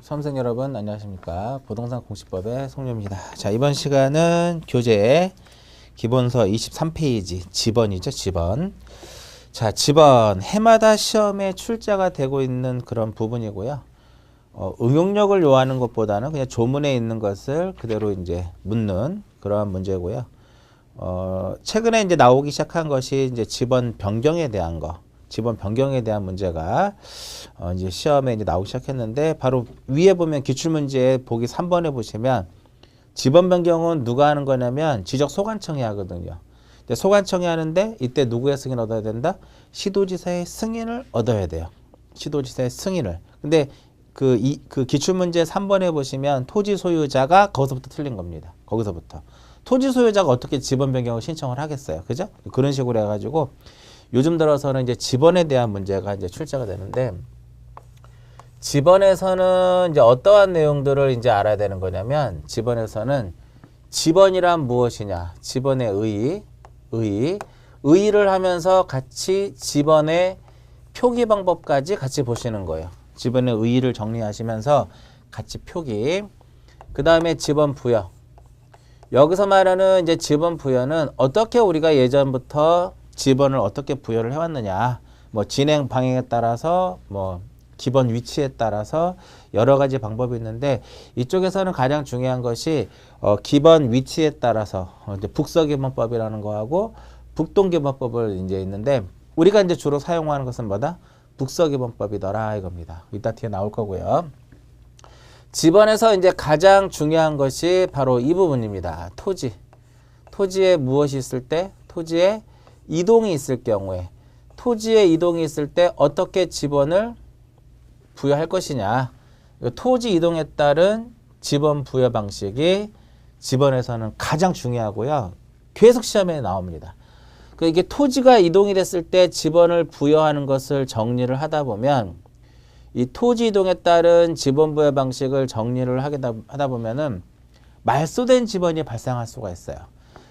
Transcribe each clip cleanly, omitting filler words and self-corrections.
수험생 여러분 안녕하십니까. 부동산 공시법의 송료입니다. 자, 이번 시간은 교재 기본서 23페이지 지번이죠. 지번. 자, 지번 해마다 시험에 출제가 되고 있는 그런 부분이고요. 응용력을 요하는 것보다는 그냥 조문에 있는 것을 그대로 이제 묻는 그러한 문제고요. 최근에 이제 나오기 시작한 것이 이제 지번 변경에 대한 거. 지번 변경에 대한 문제가 이제 시험에 이제 나오기 시작했는데, 바로 위에 보면 기출문제 보기 3번에 보시면 지번 변경은 누가 하는 거냐면 지적 소관청이 하거든요. 근데 소관청이 하는데 이때 누구의 승인을 얻어야 된다? 시도지사의 승인을 얻어야 돼요. 시도지사의 승인을. 근데 그 기출문제 3번에 보시면 토지 소유자가 거기서부터 틀린 겁니다. 거기서부터. 토지 소유자가 어떻게 지번 변경을 신청을 하겠어요. 그죠? 그런 식으로 해가지고 요즘 들어서는 이제 지번에 대한 문제가 이제 출제가 되는데, 지번에서는 이제 어떠한 내용들을 이제 알아야 되는 거냐면, 지번에서는 지번이란 무엇이냐, 지번의 의의를 하면서 같이 지번의 표기 방법까지 같이 보시는 거예요. 지번의 의의를 정리하시면서 같이 표기. 그 다음에 지번 부여. 여기서 말하는 이제 지번 부여는 어떻게 우리가 예전부터 지번을 어떻게 부여를 해왔느냐, 뭐 진행 방향에 따라서 뭐 기본 위치에 따라서 여러 가지 방법이 있는데, 이쪽에서는 가장 중요한 것이 기본 위치에 따라서 이제 북서기본법이라는 거하고 북동기본법을 이제 있는데, 우리가 이제 주로 사용하는 것은 뭐다? 북서기본법이더라 이겁니다. 이따 뒤에 나올 거고요. 지번에서 이제 가장 중요한 것이 바로 이 부분입니다. 토지. 토지에 무엇이 있을 때, 토지에 이동이 있을 경우에, 토지에 이동이 있을 때 어떻게 지번을 부여할 것이냐. 토지 이동에 따른 지번 부여 방식이 지번에서는 가장 중요하고요. 계속 시험에 나옵니다. 이게 토지가 이동이 됐을 때 지번을 부여하는 것을 정리를 하다 보면, 이 토지 이동에 따른 지번 부여 방식을 정리를 하다 보면은 말소된 지번이 발생할 수가 있어요.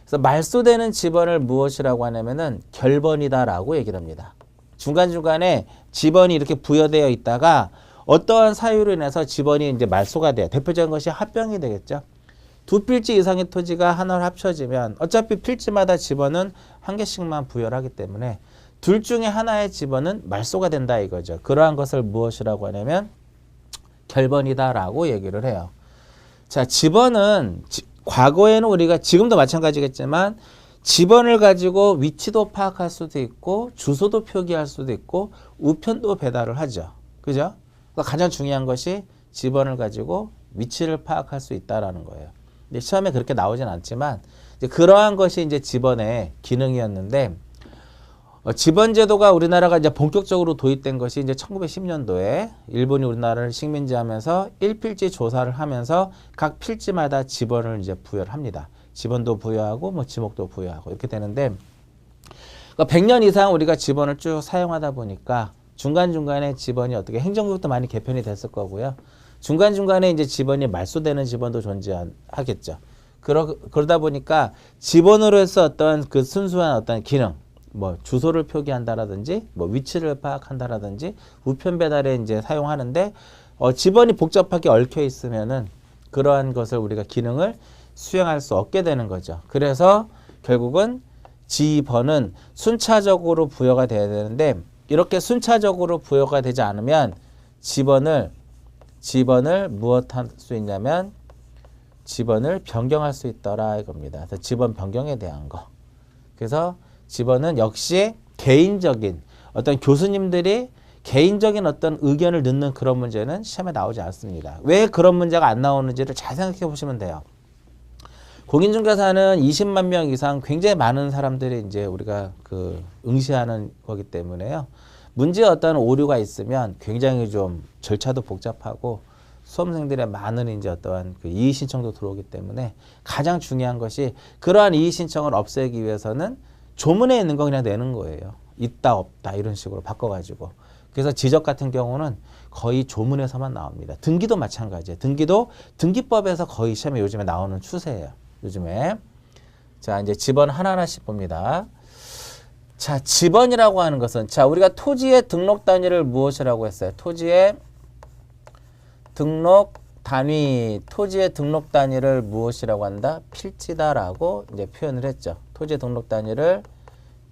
그래서 말소되는 지번을 무엇이라고 하냐면은 결번이다라고 얘기를 합니다. 중간중간에 지번이 이렇게 부여되어 있다가 어떠한 사유로 인해서 지번이 이제 말소가 돼요. 대표적인 것이 합병이 되겠죠. 두 필지 이상의 토지가 하나로 합쳐지면 어차피 필지마다 지번은 한 개씩만 부여를 하기 때문에 둘 중에 하나의 지번은 말소가 된다 이거죠. 그러한 것을 무엇이라고 하냐면 결번이다라고 얘기를 해요. 자, 지번은 과거에는 우리가 지금도 마찬가지겠지만 지번을 가지고 위치도 파악할 수도 있고 주소도 표기할 수도 있고 우편도 배달을 하죠. 그죠? 가장 중요한 것이 지번을 가지고 위치를 파악할 수 있다라는 거예요. 근데 시험에 그렇게 나오진 않지만 이제 그러한 것이 이제 지번의 기능이었는데, 지번 제도가 우리나라가 이제 본격적으로 도입된 것이 이제 1910년도에 일본이 우리나라를 식민지하면서 1필지 조사를 하면서 각 필지마다 지번을 이제 부여를 합니다. 지번도 부여하고 뭐 지목도 부여하고 이렇게 되는데, 100년 이상 우리가 지번을 쭉 사용하다 보니까 중간중간에 지번이 어떻게 행정구역도 많이 개편이 됐을 거고요. 중간중간에 이제 지번이 말소되는 지번도 존재하겠죠. 그러다 보니까 지번으로 해서 어떤 그 순수한 어떤 기능, 뭐 주소를 표기한다라든지 뭐 위치를 파악한다라든지 우편 배달에 이제 사용하는데, 지번이 복잡하게 얽혀 있으면은 그러한 것을 우리가 기능을 수행할 수 없게 되는 거죠. 그래서 결국은 지번은 순차적으로 부여가 돼야 되는데, 이렇게 순차적으로 부여가 되지 않으면 지번을 무엇 할 수 있냐면 지번을 변경할 수 있더라 이겁니다. 그래서 지번 변경에 대한 거. 그래서 지번은 역시 개인적인 어떤 교수님들이 개인적인 어떤 의견을 넣는 그런 문제는 시험에 나오지 않습니다. 왜 그런 문제가 안 나오는지를 잘 생각해 보시면 돼요. 공인중개사는 20만 명 이상 굉장히 많은 사람들이 이제 우리가 응시하는 거기 때문에요. 문제에 어떤 오류가 있으면 굉장히 좀 절차도 복잡하고 수험생들의 많은 이제 어떠한 이의 신청도 들어오기 때문에 가장 중요한 것이 그러한 이의 신청을 없애기 위해서는 조문에 있는 거 그냥 내는 거예요. 있다 없다 이런 식으로 바꿔가지고. 그래서 지적 같은 경우는 거의 조문에서만 나옵니다. 등기도 마찬가지예요. 등기도 등기법에서 거의 시험에 요즘에 나오는 추세예요. 요즘에. 자, 이제 지번 하나하나씩 봅니다. 자, 지번이라고 하는 것은, 자, 우리가 토지의 등록 단위를 무엇이라고 했어요? 토지의 등록 단위, 토지의 등록 단위를 무엇이라고 한다? 필지다라고 이제 표현을 했죠. 토지의 등록 단위를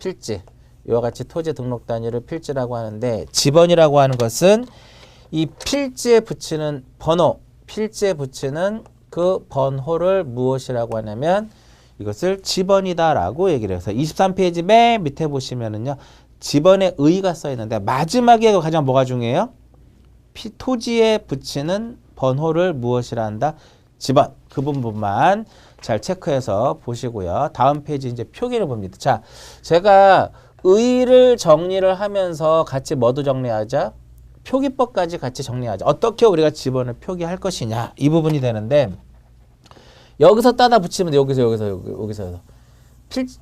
필지. 이와 같이 토지의 등록 단위를 필지라고 하는데, 지번이라고 하는 것은 이 필지에 붙이는 번호, 필지에 붙이는 그 번호를 무엇이라고 하냐면 이것을 지번이다라고 얘기를 해서 23페이지 맨 밑에 보시면은요, 지번의 의의가 써 있는데 마지막에 가장 뭐가 중요해요? 토지에 붙이는 번호를 무엇이라 한다? 지번. 그 부분만 잘 체크해서 보시고요. 다음 페이지 이제 표기를 봅니다. 자, 제가 의의를 정리를 하면서 같이 뭐도 정리하자? 표기법까지 같이 정리하자. 어떻게 우리가 지번을 표기할 것이냐, 이 부분이 되는데, 여기서 따다 붙이면 돼. 여기서.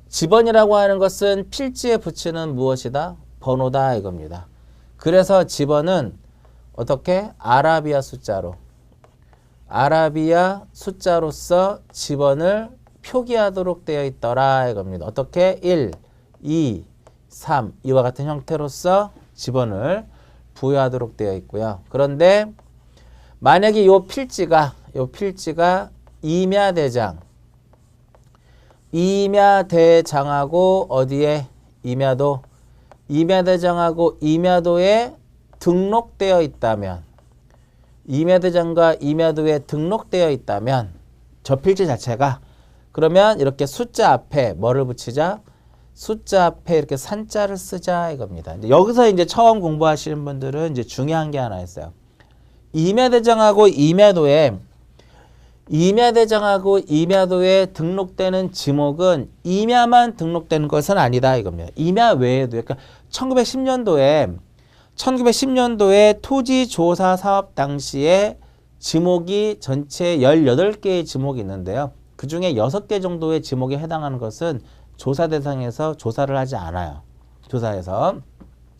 지번이라고 하는 것은 필지에 붙이는 무엇이다? 번호다 이겁니다. 그래서 지번은 어떻게? 아라비아 숫자로서 지번을 표기하도록 되어 있더라 이겁니다. 어떻게? 1, 2, 3 이와 같은 형태로서 지번을 부여하도록 되어 있고요. 그런데 만약에 요 필지가 임야대장하고 어디에? 임야대장하고 임야도에 등록되어 있다면, 임야대장과 임야도에 등록되어 있다면 저 필지 자체가, 그러면 이렇게 숫자 앞에 뭐를 붙이자? 숫자 앞에 이렇게 산자를 쓰자 이겁니다. 이제 여기서 이제 처음 공부하시는 분들은 이제 중요한 게 하나 있어요. 임야대장하고 임야도에 등록되는 지목은 임야만 등록되는 것은 아니다 이겁니다. 임야 외에도, 그러니까 1910년도에 토지조사 사업 당시에 지목이 전체 18개의 지목이 있는데요. 그 중에 6개 정도의 지목에 해당하는 것은 조사 대상에서 조사를 하지 않아요. 조사에서.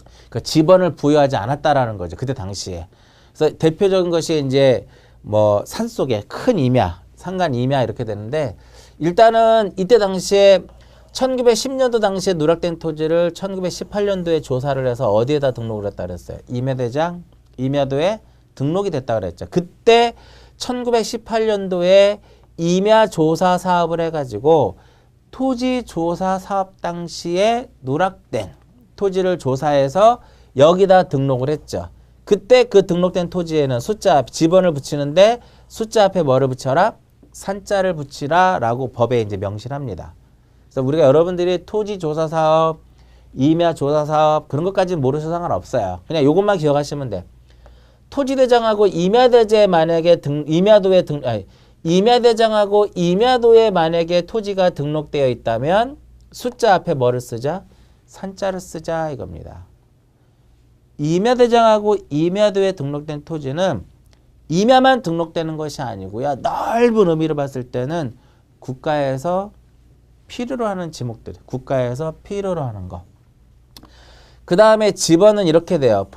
그러니까 지번을 부여하지 않았다라는 거죠. 그때 당시에. 그래서 대표적인 것이 이제 뭐 산속에 큰 임야, 산간 임야 이렇게 되는데, 일단은 이때 당시에 1910년도 당시에 누락된 토지를 1918년도에 조사를 해서 어디에다 등록을 했다 그랬어요? 임야대장, 임야도에 등록이 됐다 그랬죠. 그때 1918년도에 임야조사 사업을 해가지고 토지조사 사업 당시에 누락된 토지를 조사해서 여기다 등록을 했죠. 그때 그 등록된 토지에는 숫자 앞, 지번을 붙이는데 숫자 앞에 뭐를 붙여라? 산자를 붙이라 라고 법에 이제 명시를 합니다. 그래서 우리가 여러분들이 토지조사 사업, 임야조사 사업 그런 것까지는 모르셔도 상관없어요. 그냥 요것만 기억하시면 돼. 토지대장하고 임야대제 만약에 임야대장하고 임야도에 만약에 토지가 등록되어 있다면 숫자 앞에 뭐를 쓰자? 산자를 쓰자 이겁니다. 임야대장하고 임야도에 등록된 토지는 임야만 등록되는 것이 아니고요. 넓은 의미로 봤을 때는 국가에서 필요로 하는 지목들, 국가에서 필요로 하는 거. 그 다음에 지번은 이렇게 돼요.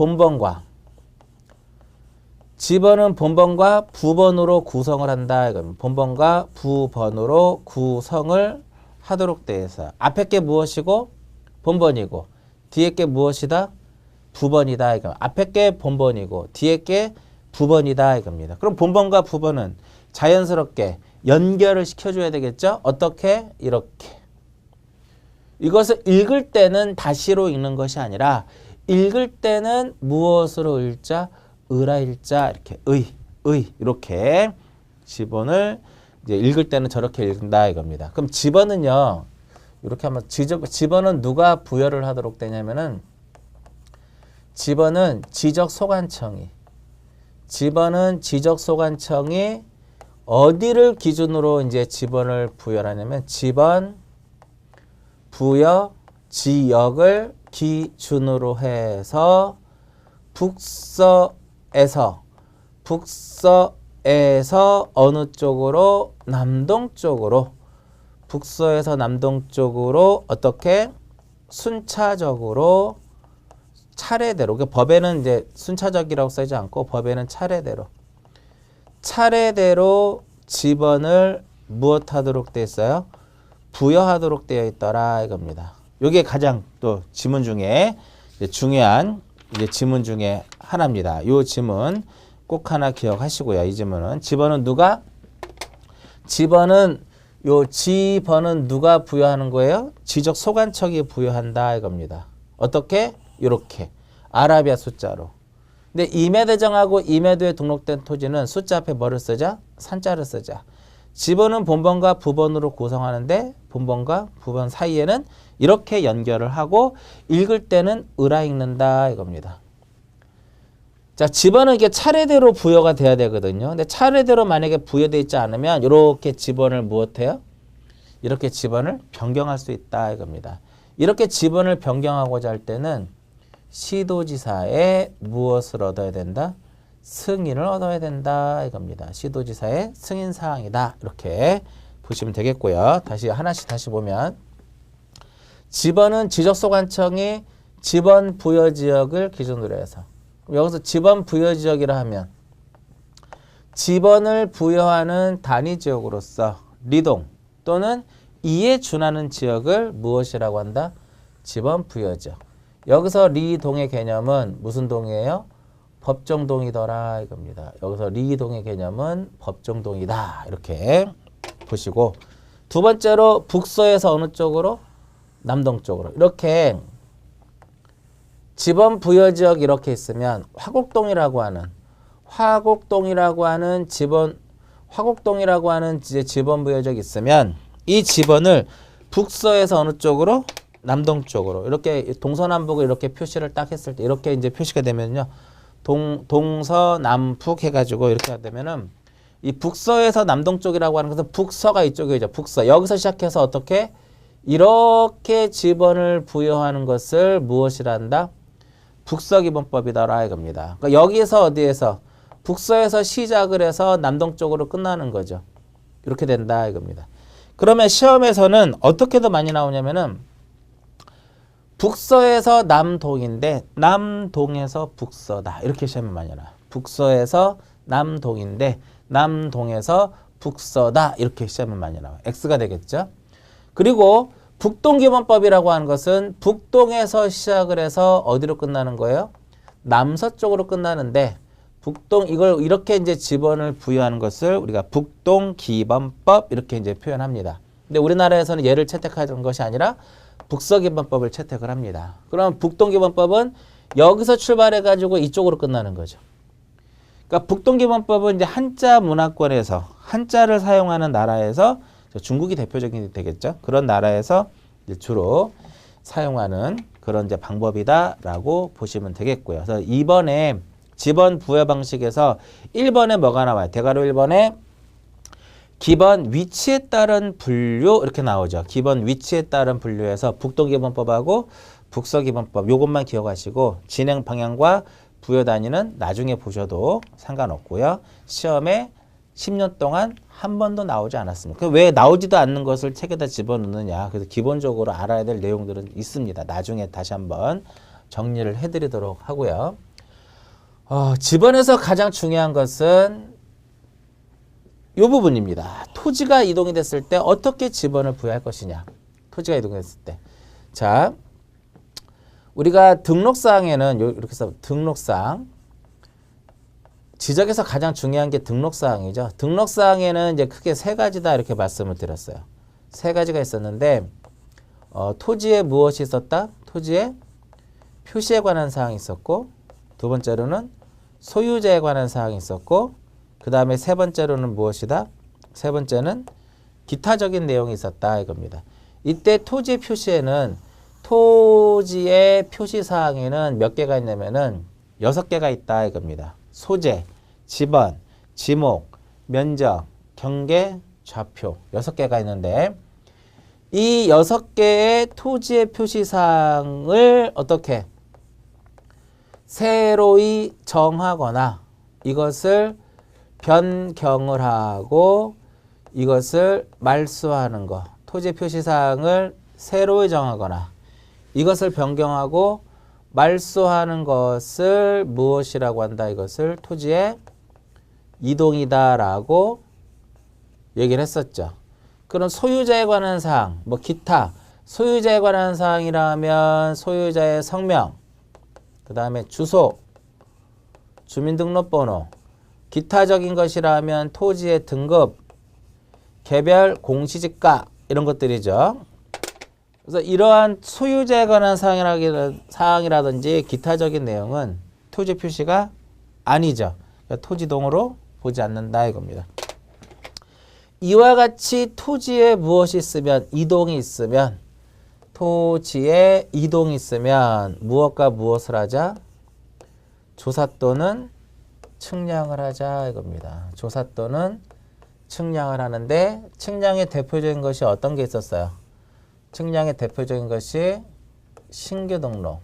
지번은 본번과 부번으로 구성을 한다. 본번과 부번으로 구성을 하도록 되어 있어요. 앞에 게 무엇이고 본번이고 뒤에 게 무엇이다? 부번이다. 이거. 앞에 게 본번이고 뒤에 게 부번이다 이겁니다. 그럼 본번과 부번은 자연스럽게 연결을 시켜줘야 되겠죠? 어떻게? 이렇게. 이것을 읽을 때는 다시로 읽는 것이 아니라 읽을 때는 무엇으로 읽자? 의라 읽자. 이렇게 이렇게 지번을 이제 읽을 때는 저렇게 읽는다 이겁니다. 그럼 지번은요. 이렇게 한번 지번은 누가 부여를 하도록 되냐면은 지번은 지적소관청이 어디를 기준으로 이제 지번을 부여하냐면 지번 부여 지역을 기준으로 해서 북서에서 어느 쪽으로? 남동 쪽으로. 북서에서 남동 쪽으로 어떻게? 순차적으로 차례대로. 그러니까 법에는 이제 순차적이라고 쓰지 않고 법에는 차례대로 지번을 무엇하도록 되어 있어요? 부여하도록 되어 있더라 이겁니다. 이게 가장 또 지문 중에 중요한 이제 지문 중에 하나입니다. 이 지문 꼭 하나 기억하시고요. 이 지문은. 지번은 누가? 지번은 누가 부여하는 거예요? 지적 소관청이 부여한다 이겁니다. 어떻게? 이렇게 아라비아 숫자로. 근데 임야대정하고 임야도에 등록된 토지는 숫자 앞에 뭐를 쓰자? 산자를 쓰자. 지번은 본번과 부번으로 구성하는데 본번과 부번 사이에는 이렇게 연결을 하고 읽을 때는 으라 읽는다 이겁니다. 자, 지번은 이게 차례대로 부여가 돼야 되거든요. 근데 차례대로 만약에 부여되어 있지 않으면 이렇게 지번을 무엇해요? 이렇게 지번을 변경할 수 있다 이겁니다. 이렇게 지번을 변경하고자 할 때는 시도지사의 무엇을 얻어야 된다? 승인을 얻어야 된다 이겁니다. 시도지사의 승인사항이다. 이렇게 보시면 되겠고요. 다시 하나씩 다시 보면 지번은 지적소관청이 지번 부여지역을 기준으로 해서 여기서 지번 부여지역이라 하면 지번을 부여하는 단위지역으로서 리동 또는 이에 준하는 지역을 무엇이라고 한다? 지번 부여지역. 여기서 리동의 개념은 무슨 동이에요? 법정동이더라 이겁니다. 여기서 리동의 개념은 법정동이다. 이렇게 보시고 두 번째로 북서에서 어느 쪽으로? 남동쪽으로. 이렇게 지번 부여지역 이렇게 있으면 화곡동이라고 하는 지번 부여지역 있으면 이 지번을 북서에서 어느 쪽으로? 남동쪽으로. 이렇게 동서남북을 이렇게 표시를 딱 했을 때 이렇게 이제 표시가 되면요. 동서남북 해가지고 이렇게 되면은 이 북서에서 남동쪽이라고 하는 것은 북서가 이쪽이죠. 북서. 여기서 시작해서 어떻게? 이렇게 지번을 부여하는 것을 무엇이라 한다? 북서기본법이다라 이겁니다. 그러니까 여기에서 어디에서? 북서에서 시작을 해서 남동쪽으로 끝나는 거죠. 이렇게 된다 이겁니다. 그러면 시험에서는 어떻게 더 많이 나오냐면은 북서에서 남동인데 남동에서 북서다. 이렇게 시험에 많이 나와요. 북서에서 남동인데 남동에서 북서다. 이렇게 시험에 많이 나와요. X가 되겠죠. 그리고 북동기본법이라고 하는 것은 북동에서 시작을 해서 어디로 끝나는 거예요? 남서쪽으로 끝나는데 이걸 이렇게 이제 지번을 부여하는 것을 우리가 북동기본법 이렇게 이제 표현합니다. 근데 우리나라에서는 얘를 채택하는 것이 아니라 북서기본법을 채택을 합니다. 그럼 북동기본법은 여기서 출발해가지고 이쪽으로 끝나는 거죠. 그러니까 북동기본법은 이제 한자 문화권에서 한자를 사용하는 나라에서 중국이 대표적인 되겠죠. 그런 나라에서 이제 주로 사용하는 그런 이제 방법이다라고 보시면 되겠고요. 그래서 2번에 지번 부여 방식에서 1번에 뭐가 나와요? 대괄호 1번에 기본 위치에 따른 분류 이렇게 나오죠. 기본 위치에 따른 분류에서 북동기본법하고 북서기본법 요것만 기억하시고 진행 방향과 부여 단위는 나중에 보셔도 상관없고요. 시험에 10년 동안 한 번도 나오지 않았습니다. 왜 나오지도 않는 것을 책에다 집어넣느냐. 그래서 기본적으로 알아야 될 내용들은 있습니다. 나중에 다시 한번 정리를 해드리도록 하고요. 지번에서 가장 중요한 것은 이 부분입니다. 토지가 이동이 됐을 때 어떻게 지번을 부여할 것이냐. 토지가 이동했을 때. 자, 우리가 등록사항에는 이렇게 써 등록사항. 지적에서 가장 중요한 게 등록사항이죠. 등록사항에는 이제 크게 세 가지다 이렇게 말씀을 드렸어요. 세 가지가 있었는데 토지에 무엇이 있었다? 토지에 표시에 관한 사항이 있었고 두 번째로는 소유자에 관한 사항이 있었고 그 다음에 세 번째로는 무엇이다? 세 번째는 기타적인 내용이 있었다 이겁니다. 이때 토지의 표시에는 토지의 표시사항에는 몇 개가 있냐면은 6개가 있다 이겁니다. 소재, 지번, 지목, 면적, 경계, 좌표 6개가 있는데 이 6개의 토지의 표시사항을 어떻게 새로이 정하거나 이것을 변경을 하고 이것을 말소하는 것 토지 표시사항을 새로이 정하거나 이것을 변경하고 말소하는 것을 무엇이라고 한다? 이것을 토지의 이동이다라고 얘기를 했었죠. 그럼 소유자에 관한 사항, 뭐 기타 소유자에 관한 사항이라면 소유자의 성명, 그 다음에 주소, 주민등록번호, 기타적인 것이라면 토지의 등급, 개별 공시지가 이런 것들이죠. 그래서 이러한 소유자에 관한 사항이라든지 기타적인 내용은 토지 표시가 아니죠. 그러니까 토지동으로 보지 않는다 이겁니다. 이와 같이 토지에 무엇이 있으면 이동이 있으면 토지에 이동이 있으면 무엇과 무엇을 하자? 조사 또는 측량을 하자 이겁니다. 조사 또는 측량을 하는데 측량의 대표적인 것이 어떤 게 있었어요? 측량의 대표적인 것이 신규 등록.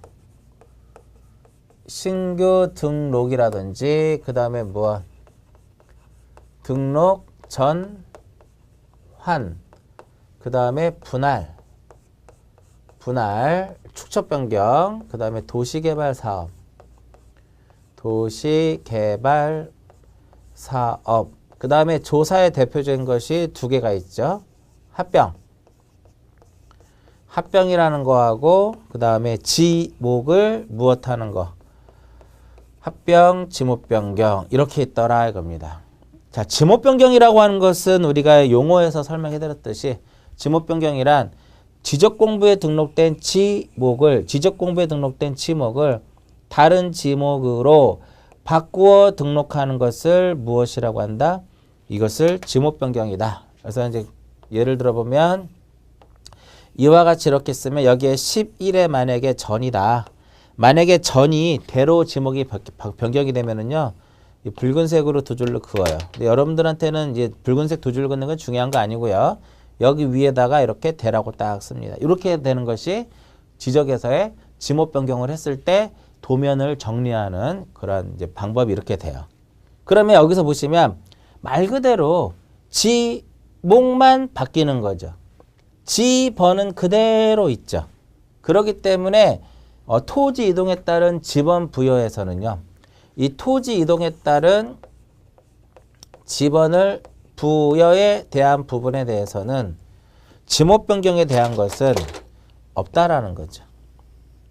신규 등록이라든지 그 다음에 뭐 등록 전 환, 그 다음에 분할, 축척 변경, 그 다음에 도시개발 사업, 그 다음에 조사의 대표적인 것이 두 개가 있죠. 합병이라는 거하고 그 다음에 지목을 무엇하는 거. 합병, 지목 변경 이렇게 있더라 이겁니다. 자, 지목 변경이라고 하는 것은 우리가 용어에서 설명해 드렸듯이 지목 변경이란 지적 공부에 등록된 지목을 다른 지목으로 바꾸어 등록하는 것을 무엇이라고 한다? 이것을 지목 변경이다. 그래서 이제 예를 들어 보면 이와 같이 이렇게 쓰면 여기에 11에 만약에 전이다. 만약에 전이 대로 지목이 변경이 되면은요. 이 붉은색으로 두 줄로 그어요. 근데 여러분들한테는 이제 붉은색 두 줄 긋는 건 중요한 거 아니고요. 여기 위에다가 이렇게 대라고 딱 씁니다. 이렇게 되는 것이 지적에서의 지목 변경을 했을 때 도면을 정리하는 그런 이제 방법이 이렇게 돼요. 그러면 여기서 보시면 말 그대로 지목만 바뀌는 거죠. 지번은 그대로 있죠. 그렇기 때문에 토지 이동에 따른 지번 부여에서는요. 이 토지 이동에 따른 지번을 부여에 대한 부분에 대해서는 지목 변경에 대한 것은 없다라는 거죠.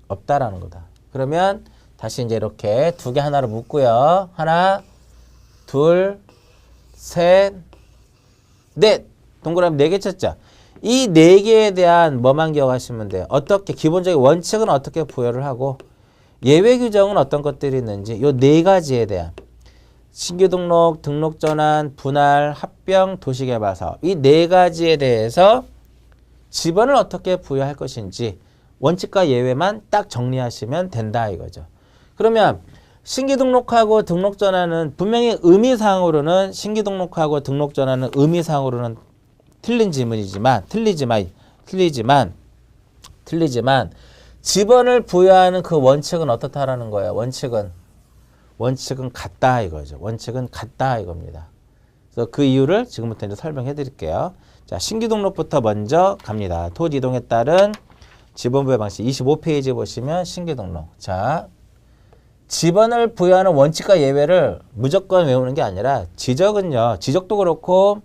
없다라는 거다. 그러면 다시 이제 이렇게 두 개 하나로 묶고요. 하나, 둘, 셋, 넷. 동그라미 4개 쳤죠. 이 4개에 대한 뭐만 기억하시면 돼요. 어떻게 기본적인 원칙은 어떻게 부여를 하고 예외 규정은 어떤 것들이 있는지 이 4가지에 대한 신규 등록, 등록 전환, 분할, 합병, 도시개발 사업 이 4가지에 대해서 지번을 어떻게 부여할 것인지 원칙과 예외만 딱 정리하시면 된다 이거죠. 그러면 신규 등록하고 등록 전환은 분명히 의미상으로는 신규 등록하고 등록 전환은 의미상으로는 틀리지만 지번을 부여하는 그 원칙은 어떻다라는 거예요. 원칙은 같다 이거죠. 원칙은 같다 이겁니다. 그래서 그 이유를 지금부터 이제 설명해 드릴게요. 자, 신규 등록부터 먼저 갑니다. 토지 이동에 따른 지번 부여 방식 25페이지 보시면 신규 등록. 자, 지번을 부여하는 원칙과 예외를 무조건 외우는 게 아니라 지적은요. 지적도 그렇고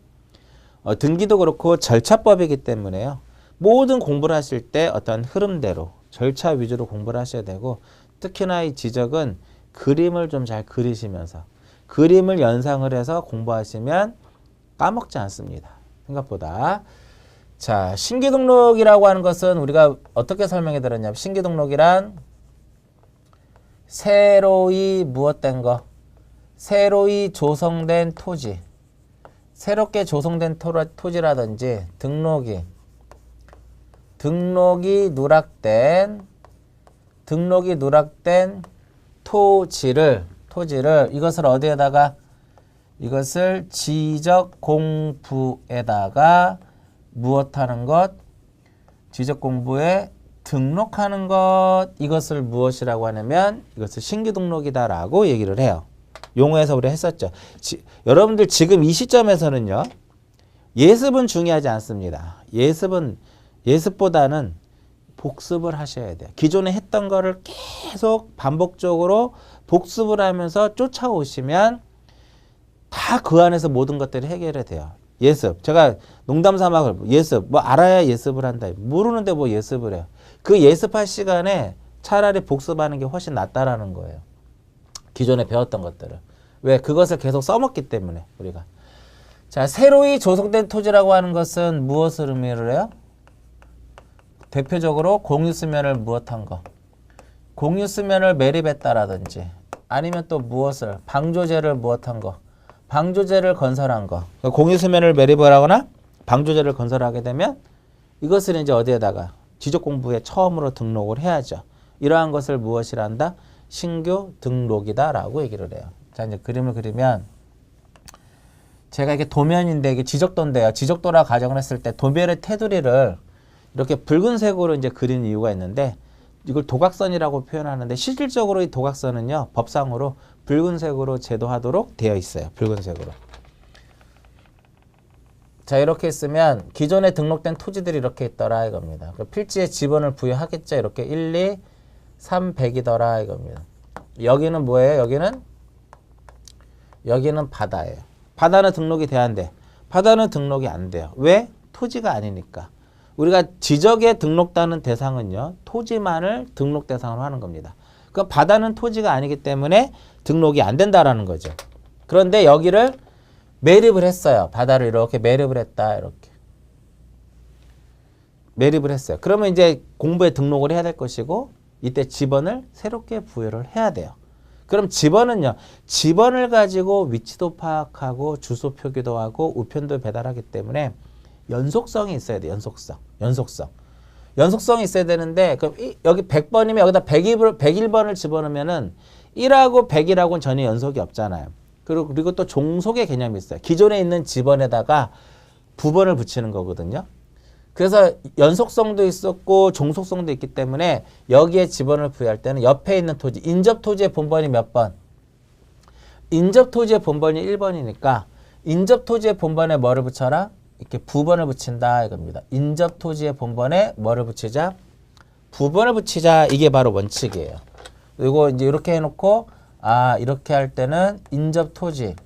등기도 그렇고 절차법이기 때문에요. 모든 공부를 하실 때 어떤 흐름대로 절차 위주로 공부를 하셔야 되고 특히나 이 지적은 그림을 좀 잘 그리시면서 그림을 연상을 해서 공부하시면 까먹지 않습니다. 생각보다. 자, 신규 등록이라고 하는 것은 우리가 어떻게 설명해 드렸냐면 신규 등록이란 새로이 무엇된 거? 새로이 조성된 토지. 새롭게 조성된 토지라든지 등록이 누락된 토지를 이것을 어디에다가 이것을 지적 공부에다가 무엇하는 것? 지적 공부에 등록하는 것. 이것을 무엇이라고 하냐면 이것을 신규 등록이다라고 얘기를 해요. 용어에서 우리 했었죠. 여러분들 지금 이 시점에서는요. 예습은 중요하지 않습니다. 예습보다는 복습을 하셔야 돼요. 기존에 했던 거를 계속 반복적으로 복습을 하면서 쫓아오시면 다 그 안에서 모든 것들이 해결이 돼요. 예습. 제가 농담 삼아 예습. 뭐 알아야 예습을 한다. 모르는데 뭐 예습을 해요. 그 예습할 시간에 차라리 복습하는 게 훨씬 낫다라는 거예요. 기존에 배웠던 것들을. 왜? 그것을 계속 써먹기 때문에 우리가. 자, 새로이 조성된 토지라고 하는 것은 무엇을 의미를 해요? 대표적으로 공유수면을 무엇한 거? 공유수면을 매립했다라든지 아니면 또 무엇을 방조제를 무엇한 거? 방조제를 건설한 거. 공유수면을 매립을 하거나 방조제를 건설하게 되면 이것을 이제 어디에다가 지적공부에 처음으로 등록을 해야죠. 이러한 것을 무엇이라 한다? 신규 등록이다라고 얘기를 해요. 자, 이제 그림을 그리면 제가 이게 도면인데 이게 지적도인데요. 지적도라 가정을 했을 때 도면의 테두리를 이렇게 붉은색으로 이제 그린 이유가 있는데 이걸 도각선이라고 표현하는데 실질적으로 이 도각선은요. 법상으로 붉은색으로 제도하도록 되어 있어요. 붉은색으로. 자, 이렇게 있으면 기존에 등록된 토지들이 이렇게 있더라 이겁니다. 필지에 지번을 부여하겠죠. 이렇게 1, 2, 3, 100이더라 이겁니다. 여기는 뭐예요? 여기는 바다예요. 바다는 등록이 돼야 안 돼. 바다는 등록이 안 돼요. 왜? 토지가 아니니까. 우리가 지적에 등록되는 대상은요. 토지만을 등록 대상으로 하는 겁니다. 그 바다는 토지가 아니기 때문에 등록이 안 된다라는 거죠. 그런데 여기를 매립을 했어요. 바다를 이렇게 매립을 했다. 이렇게. 매립을 했어요. 그러면 이제 공부에 등록을 해야 될 것이고 이때 지번을 새롭게 부여를 해야 돼요. 그럼 지번은요. 지번을 가지고 위치도 파악하고 주소 표기도 하고 우편도 배달하기 때문에 연속성이 있어야 돼요. 연속성이 있어야 되는데 그럼 여기 100번이면 여기다 101번을 집어넣으면은 1하고 100이라고는 전혀 연속이 없잖아요. 그리고 또 종속의 개념이 있어요. 기존에 있는 지번에다가 부번을 붙이는 거거든요. 그래서 연속성도 있었고 종속성도 있기 때문에 여기에 지번을 부여할 때는 옆에 있는 토지, 인접토지의 본번이 몇 번? 인접토지의 본번이 1번이니까 인접토지의 본번에 뭐를 붙여라? 이렇게 부번을 붙인다 이겁니다. 인접토지의 본번에 뭐를 붙이자? 부번을 붙이자. 이게 바로 원칙이에요. 그리고 이제 이렇게 해놓고 이렇게 할 때는 인접토지의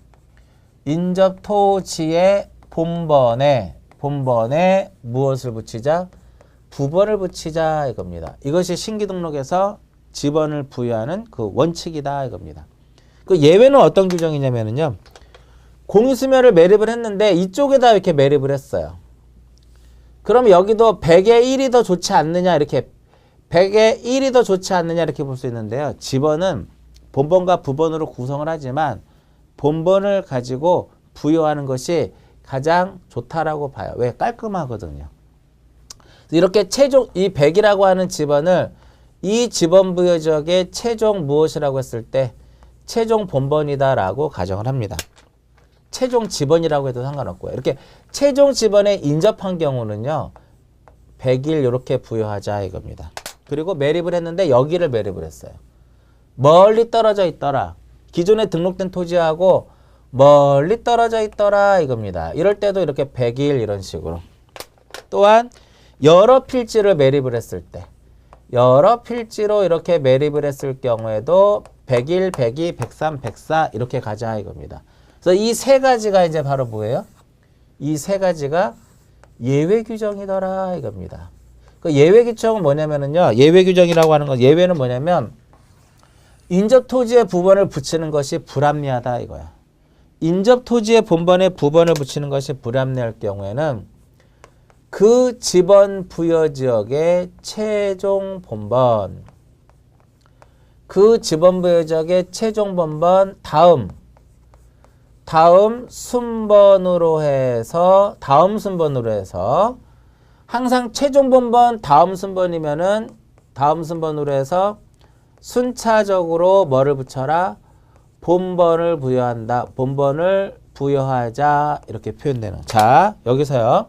본번에 무엇을 붙이자? 부번을 붙이자 이겁니다. 이것이 신규등록에서 지번을 부여하는 그 원칙이다 이겁니다. 그 예외는 어떤 규정이냐면요. 공유수면을 매립을 했는데 이쪽에다 이렇게 매립을 했어요. 그럼 여기도 100의 1이 더 좋지 않느냐 이렇게 100의 1이 더 좋지 않느냐 이렇게 볼 수 있는데요. 지번은 본번과 부번으로 구성을 하지만 본번을 가지고 부여하는 것이 가장 좋다라고 봐요. 왜? 깔끔하거든요. 이렇게 최종 이 100이라고 하는 지번을 이 지번 부여지역의 최종 무엇이라고 했을 때 최종 본번이다라고 가정을 합니다. 최종 지번이라고 해도 상관없고요. 이렇게 최종 지번에 인접한 경우는요. 100일 이렇게 부여하자 이겁니다. 그리고 매립을 했는데 여기를 매립을 했어요. 멀리 떨어져 있더라. 기존에 등록된 토지하고 멀리 떨어져 있더라 이겁니다. 이럴 때도 이렇게 100일 이런 식으로. 또한 여러 필지를 매립을 했을 때 여러 필지로 이렇게 매립을 했을 경우에도 100일, 102, 103, 104 이렇게 가자 이겁니다. 그래서 이 세 가지가 이제 바로 뭐예요? 이 세 가지가 예외 규정이더라 이겁니다. 그 예외 규정은 뭐냐면은요. 예외 규정이라고 하는 건 예외는 뭐냐면 인접 토지의 부번을 붙이는 것이 불합리하다 이거야. 인접 토지의 본번에 부번을 붙이는 것이 불합리할 경우에는 그 지번 부여 지역의 최종 본번, 그 지번 부여 지역의 최종 본번 다음 순번으로 해서 항상 최종 본번 다음 순번이면은 다음 순번으로 해서 순차적으로 뭐를 붙여라? 본번을 부여한다. 본번을 부여하자. 이렇게 표현되는. 자, 여기서요.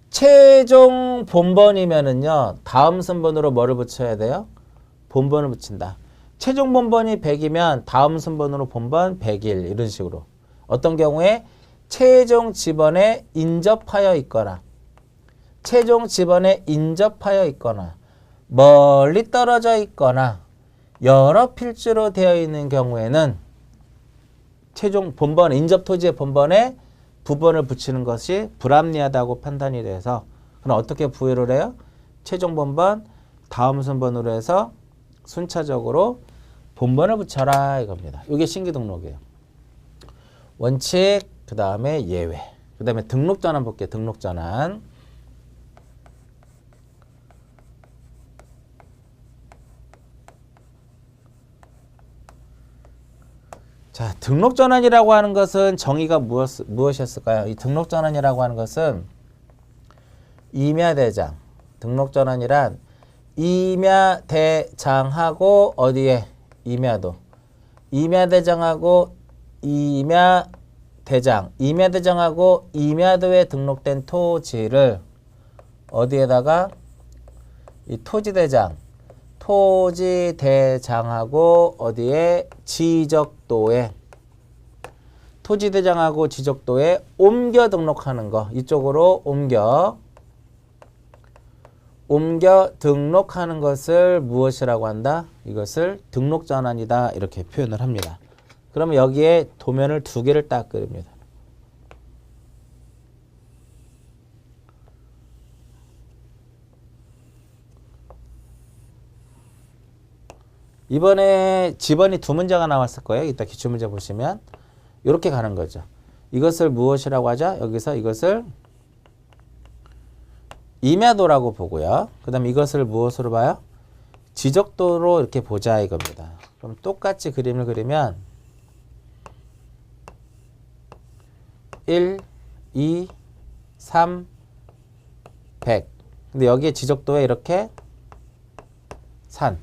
최종 본번이면은요. 다음 순번으로 뭐를 붙여야 돼요? 본번을 붙인다. 최종 본번이 100이면 다음 순번으로 본번 100일 이런 식으로. 어떤 경우에 최종 지번에 인접하여 있거나 멀리 떨어져 있거나 여러 필지로 되어 있는 경우에는 최종 본번, 인접 토지의 본번에 부번을 붙이는 것이 불합리하다고 판단이 돼서 그럼 어떻게 부여를 해요? 최종 본번 다음 순번으로 해서 순차적으로 본번을 붙여라 이겁니다. 이게 신규 등록이에요. 원칙, 그 다음에 예외, 그 다음에 등록전환 볼게요. 등록전환. 자, 등록전환이라고 하는 것은 정의가 무엇이었을까요? 이 등록전환이라고 하는 것은 임야대장, 등록전환이란 임야대장하고 어디에? 임야도. 임야대장하고 임야대장하고 임야도에 등록된 토지를 어디에다가? 이 토지대장하고 어디에? 토지대장하고 지적도에 옮겨 등록하는 거. 이쪽으로 옮겨 등록하는 것을 무엇이라고 한다? 이것을 등록전환이다. 이렇게 표현을 합니다. 그러면 여기에 도면을 두 개를 딱 그립니다. 이번에 지번이 두 문제가 나왔을 거예요. 이따 기출문제 보시면 이렇게 가는 거죠. 이것을 무엇이라고 하죠? 여기서 이것을 임야도라고 보고요. 그 다음에 이것을 무엇으로 봐요? 지적도로 이렇게 보자 이겁니다. 그럼 똑같이 그림을 그리면 1, 2, 3, 100. 근데 여기에 지적도에 이렇게 산.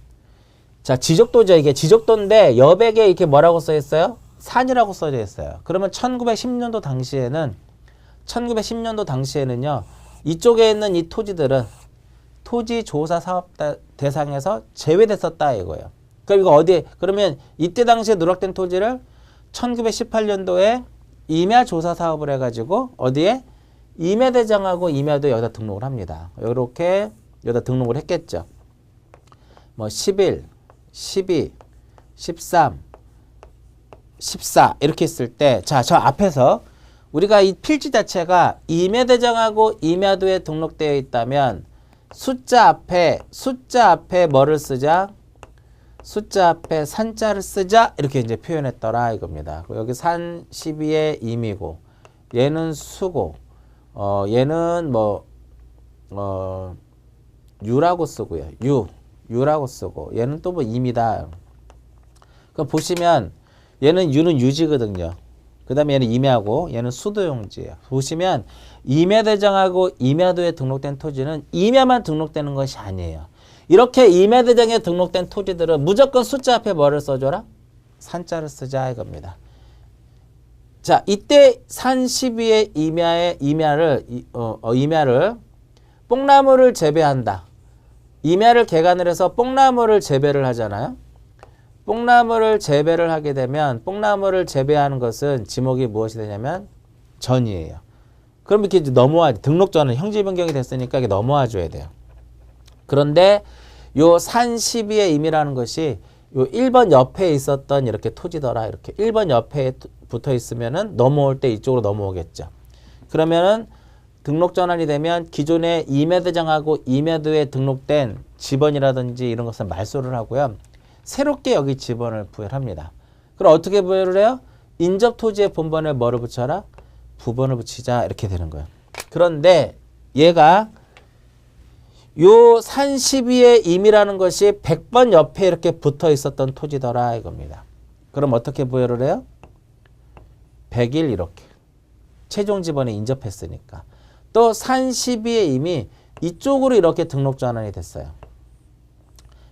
자, 지적도죠. 이게 지적도인데 여백에 이렇게 뭐라고 써 있어요? 산이라고 써져 있어요. 그러면 1910년도 당시에는요. 이쪽에 있는 이 토지들은 토지조사 사업 대상에서 제외됐었다 이거예요. 그럼 이거 어디에? 그러면 이때 당시에 누락된 토지를 1918년도에 임야조사 사업을 해가지고 어디에? 임야대장하고 임야도에 여기다 등록을 합니다. 이렇게 여기다 등록을 했겠죠. 뭐 11, 12, 13, 14 이렇게 했을 때, 자, 저 앞에서 우리가 이 필지 자체가 임야대장하고 임야도에 등록되어 있다면 숫자 앞에 뭐를 쓰자? 숫자 앞에 산자를 쓰자 이렇게 이제 표현했더라 이겁니다. 여기 산 12의 임이고 얘는 수고, 얘는 유라고 쓰고요. 유라고 쓰고 얘는 또 뭐 임이다. 그럼 보시면 얘는 유는 유지거든요. 그 다음에 얘는 임야고 얘는 수도용지예요. 보시면 임야대장하고 임야도에 등록된 토지는 임야만 등록되는 것이 아니에요. 이렇게 임야대장에 등록된 토지들은 무조건 숫자 앞에 뭐를 써줘라? 산자를 쓰자 이겁니다. 자, 이때 산 12의 임야를 뽕나무를 재배한다. 임야를 개간을 해서 뽕나무를 재배를 하잖아요. 뽕나무를 재배를 하게 되면 뽕나무를 재배하는 것은 지목이 무엇이 되냐면 전이에요. 그럼 이렇게 넘어와, 등록전은 형질 변경이 됐으니까 이게 넘어와 줘야 돼요. 그런데 요 산 12의 임이라는 것이 요 1번 옆에 있었던 이렇게 토지더라. 이렇게 1번 옆에 붙어 있으면은 넘어올 때 이쪽으로 넘어오겠죠. 그러면은 등록 전환이 되면 기존의 임야대장하고 임야도에 등록된 지번이라든지 이런 것은 말소를 하고요. 새롭게 여기 지번을 부여합니다. 그럼 어떻게 부여를 해요? 인접 토지의 본번에 뭐를 붙여라? 부번을 붙이자 이렇게 되는 거예요. 그런데 얘가 요 산 12의 임이라는 것이 100번 옆에 이렇게 붙어 있었던 토지더라 이겁니다. 그럼 어떻게 부여를 해요? 100일 이렇게. 최종 지번에 인접했으니까. 또 산 12의 임이 이쪽으로 이렇게 등록 전환이 됐어요.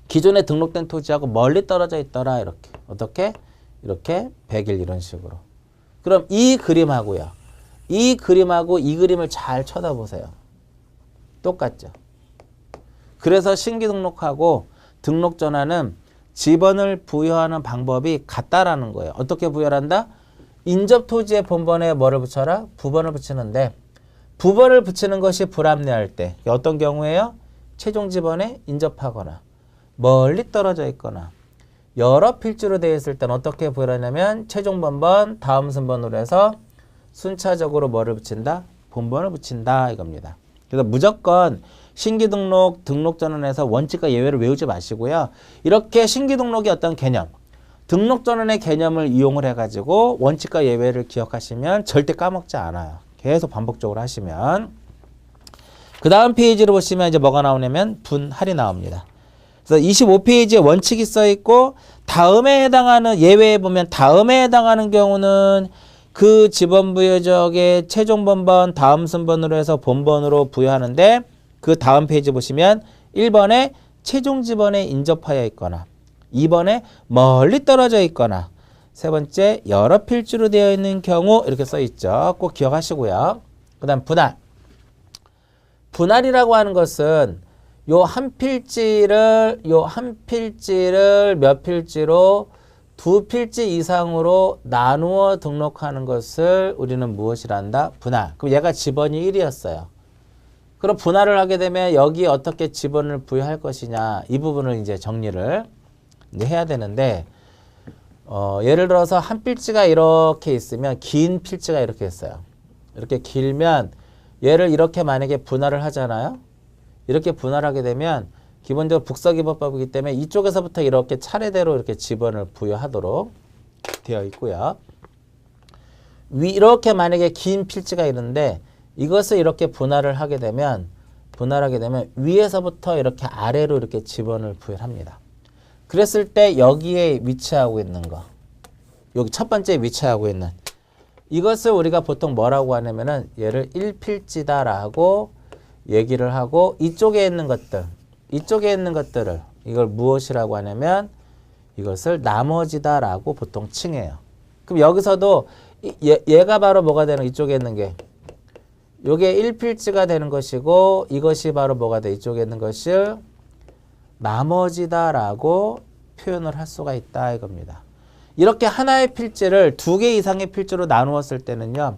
기존에 등록된 토지하고 멀리 떨어져 있더라 이렇게. 어떻게? 이렇게 100일 이런 식으로. 그럼 이 그림하고요. 이 그림하고 이 그림을 잘 쳐다보세요. 똑같죠? 그래서 신규 등록하고 등록 전환은 지번을 부여하는 방법이 같다라는 거예요. 어떻게 부여한다? 인접 토지의 본번에 뭐를 붙여라? 부번을 붙이는데 부번을 붙이는 것이 불합리할 때 어떤 경우에요? 최종 지번에 인접하거나 멀리 떨어져 있거나 여러 필지로 되어 있을 때는 어떻게 부여하냐면 최종 본번 다음 순번으로 해서 순차적으로 뭐를 붙인다? 본번을 붙인다 이겁니다. 그래서 무조건 신규 등록, 등록 전환에서 원칙과 예외를 외우지 마시고요. 이렇게 신규 등록이 어떤 개념, 등록 전환의 개념을 이용을 해가지고 원칙과 예외를 기억하시면 절대 까먹지 않아요. 계속 반복적으로 하시면. 그 다음 페이지를 보시면 이제 뭐가 나오냐면 분할이 나옵니다. 그래서 25페이지에 원칙이 써 있고 다음에 해당하는 예외에 보면 다음에 해당하는 경우는 그 지번 부여적의 최종 번번 다음 순번으로 해서 본번으로 부여하는데 그 다음 페이지 보시면 1번에 최종 지번에 인접하여 있거나 2번에 멀리 떨어져 있거나 세 번째 여러 필지로 되어 있는 경우 이렇게 써 있죠. 꼭 기억하시고요. 그 다음 분할. 분할이라고 하는 것은 요 한 필지를 몇 필지로 두 필지 이상으로 나누어 등록하는 것을 우리는 무엇이란다? 분할. 그럼 얘가 지번이 1이었어요. 그럼 분할을 하게 되면 여기에 어떻게 지번을 부여할 것이냐 이 부분을 이제 정리를 이제 해야 되는데 예를 들어서 한 필지가 이렇게 있으면 긴 필지가 이렇게 있어요. 이렇게 길면 얘를 이렇게 만약에 분할을 하잖아요. 이렇게 분할하게 되면 기본적으로 북서기법법이기 때문에 이쪽에서부터 이렇게 차례대로 이렇게 지번을 부여하도록 되어 있고요. 이렇게 만약에 긴 필지가 있는데 이것을 이렇게 분할을 하게 되면 위에서부터 이렇게 아래로 이렇게 지번을 부여합니다. 그랬을 때 여기에 위치하고 있는 거, 여기 첫 번째 위치하고 있는 이것을 우리가 보통 뭐라고 하냐면은 얘를 1필지다라고 얘기를 하고 이쪽에 있는 것들을 이걸 무엇이라고 하냐면 이것을 나머지다라고 보통 칭해요. 그럼 여기서도 얘가 바로 뭐가 되는 이쪽에 있는 게 요게 1필지가 되는 것이고 이것이 바로 뭐가 돼? 이쪽에 있는 것을 나머지다라고 표현을 할 수가 있다 이겁니다. 이렇게 하나의 필지를 두 개 이상의 필지로 나누었을 때는요.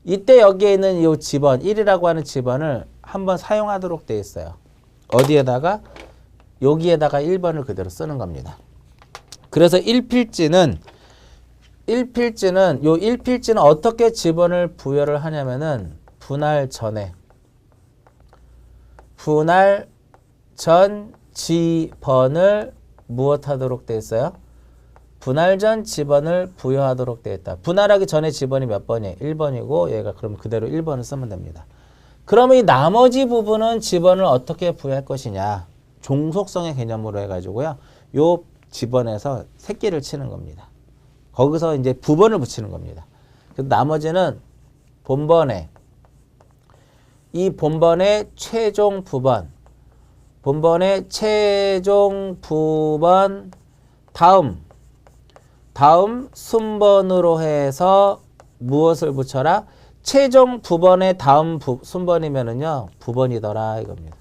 이때 여기에 있는 이 지번 1이라고 하는 지번을 한번 사용하도록 되어 있어요. 어디에다가? 여기에다가 1번을 그대로 쓰는 겁니다. 그래서 1필지는 어떻게 지번을 부여를 하냐면은 분할 전 지번을 무엇하도록 되어 있어요? 분할 전 지번을 부여하도록 되어 있다. 분할하기 전에 지번이 몇 번이에요? 1번이고 얘가 그럼 그대로 1번을 쓰면 됩니다. 그러면 이 나머지 부분은 지번을 어떻게 부여할 것이냐. 종속성의 개념으로 해가지고요. 요 지번에서 새끼를 치는 겁니다. 거기서 이제 부번을 붙이는 겁니다. 그래서 나머지는 본번의 최종 부번 다음 순번으로 해서 무엇을 붙여라? 최종 부번의 다음 순번이면은요, 부번이더라 이겁니다.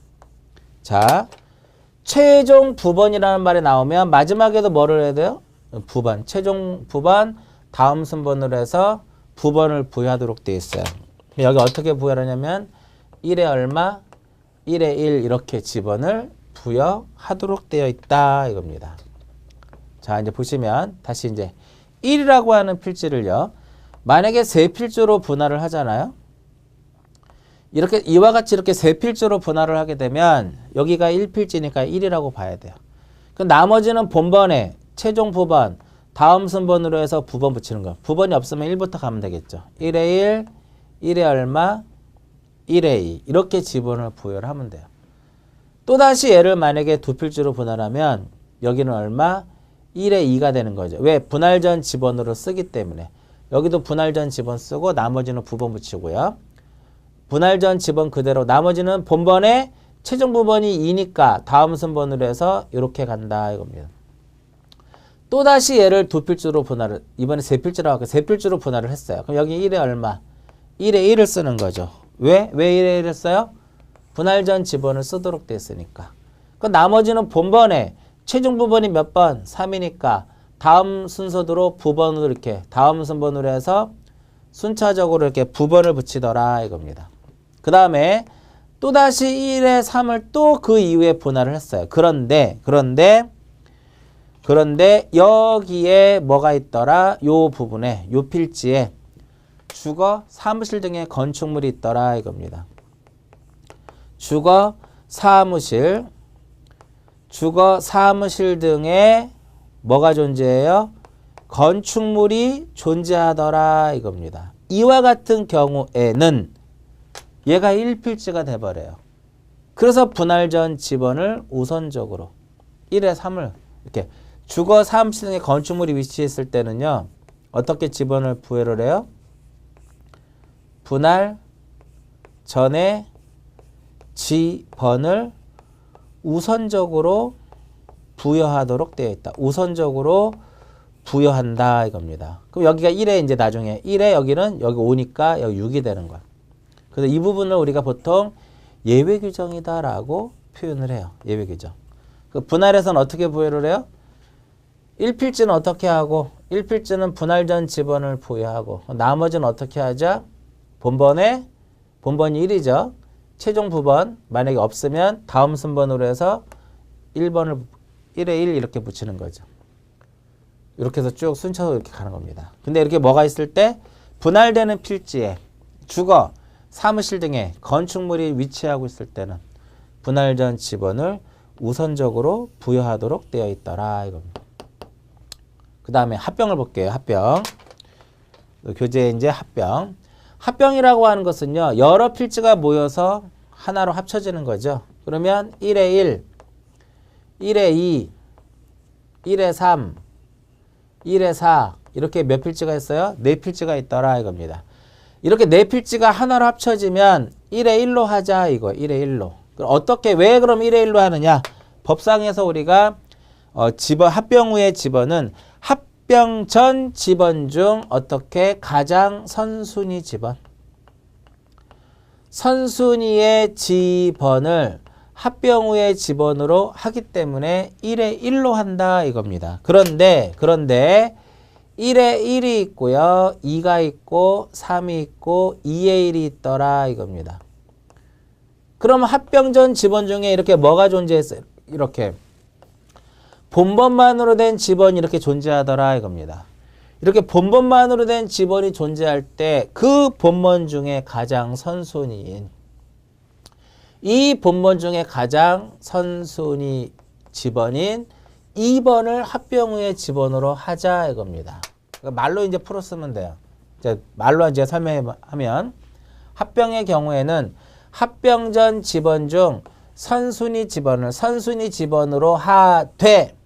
자, 최종 부번이라는 말이 나오면 마지막에도 뭐를 해야 돼요? 부번, 최종 부번, 다음 순번으로 해서 부번을 부여하도록 되어 있어요. 여기 어떻게 부여하냐면 1에 얼마, 1에 1 이렇게 지번을 부여하도록 되어 있다 이겁니다. 자, 이제 보시면 다시 이제 1이라고 하는 필지를요. 만약에 세 필지로 분할을 하잖아요. 이렇게 이와 같이 이렇게 세 필지로 분할을 하게 되면 여기가 1필지니까 1이라고 봐야 돼요. 그 나머지는 본번에 최종 부번, 다음 순번으로 해서 부번 붙이는 거. 부번이 없으면 1부터 가면 되겠죠. 1에 1, 1에 얼마, 1에 2 이렇게 지번을 부여를 하면 돼요. 또다시 얘를 만약에 두 필지로 분할하면 여기는 얼마? 1에 2가 되는 거죠. 왜? 분할 전 지번으로 쓰기 때문에. 여기도 분할 전 지번 쓰고 나머지는 부번 붙이고요. 분할 전 지번 그대로 나머지는 본번에 최종 부번이 2니까 다음 순번으로 해서 이렇게 간다 이겁니다. 또다시 얘를 두 필지로 분할을 이번에 세 필지라고 하고 세 필지로 분할을 했어요. 그럼 여기 1에 얼마? 1에 1을 쓰는 거죠. 왜 1에 1을 써요? 분할 전 지번을 쓰도록 됐으니까. 그 나머지는 본번에 최종 부번이 몇 번? 3이니까 다음 순서대로 부번으로 이렇게 다음 순번으로 해서 순차적으로 이렇게 부번을 붙이더라 이겁니다. 그 다음에 또다시 1에 3을 또 그 이후에 분할을 했어요. 그런데 여기에 뭐가 있더라? 요 부분에 요 필지에 주거, 사무실 등의 건축물이 있더라 이겁니다. 주거, 사무실 등에 뭐가 존재해요? 건축물이 존재하더라 이겁니다. 이와 같은 경우에는 얘가 1필지가 돼버려요. 그래서 분할 전 지번을 우선적으로 1에 3을 이렇게 주거 사무실 등의 건축물이 위치했을 때는요. 어떻게 지번을 부여를 해요? 분할 전에 지번을 우선적으로 부여하도록 되어 있다. 우선적으로 부여한다 이겁니다. 그럼 여기가 1에 이제 나중에 1에 여기는 여기 5니까 여기 6이 되는 거야. 그래서 이 부분을 우리가 보통 예외 규정이다라고 표현을 해요. 예외 규정. 그 분할에서는 어떻게 부여를 해요? 1필지는 어떻게 하고 1필지는 분할 전 지번을 부여하고 나머지는 어떻게 하자? 본번이 1이죠. 최종 부번 만약에 없으면 다음 순번으로 해서 1번을 1에 1 이렇게 붙이는 거죠. 이렇게 해서 쭉 순차적으로 이렇게 가는 겁니다. 근데 이렇게 뭐가 있을 때 분할되는 필지에 주거, 사무실 등의 건축물이 위치하고 있을 때는 분할 전 지번을 우선적으로 부여하도록 되어 있더라 이겁니다. 그 다음에 합병을 볼게요. 합병. 교재 이제 합병. 합병이라고 하는 것은요. 여러 필지가 모여서 하나로 합쳐지는 거죠. 그러면 1에 1, 1에 2, 1에 3, 1에 4 이렇게 몇 필지가 있어요? 4필지가 있더라 이겁니다. 이렇게 4필지가 하나로 합쳐지면 1에 1로 하자 이거 1에 1로. 어떻게 왜 그럼 1에 1로 하느냐? 법상에서 우리가 지번 합병 후의 지번은 합병 전 지번 중 어떻게 가장 선순위 지번. 선순위의 지번을 합병 후의 지번으로 하기 때문에 1에 1로 한다 이겁니다. 그런데 1에 1이 있고요. 2가 있고 3이 있고 2에 1이 있더라 이겁니다. 그럼 합병 전 지번 중에 이렇게 뭐가 존재했어요? 이렇게 본번만으로 된 지번이 이렇게 존재하더라 이겁니다. 이렇게 본번만으로 된 지번이 존재할 때 그 본번 중에 가장 선순위인 이 본번 중에 가장 선순위 지번인 2번을 합병 후의 지번으로 하자 이겁니다. 말로 이제 풀었으면 돼요. 이제 말로 이제 설명하면 합병의 경우에는 합병 전 지번 중 선순위 지번을 선순위 지번으로 하되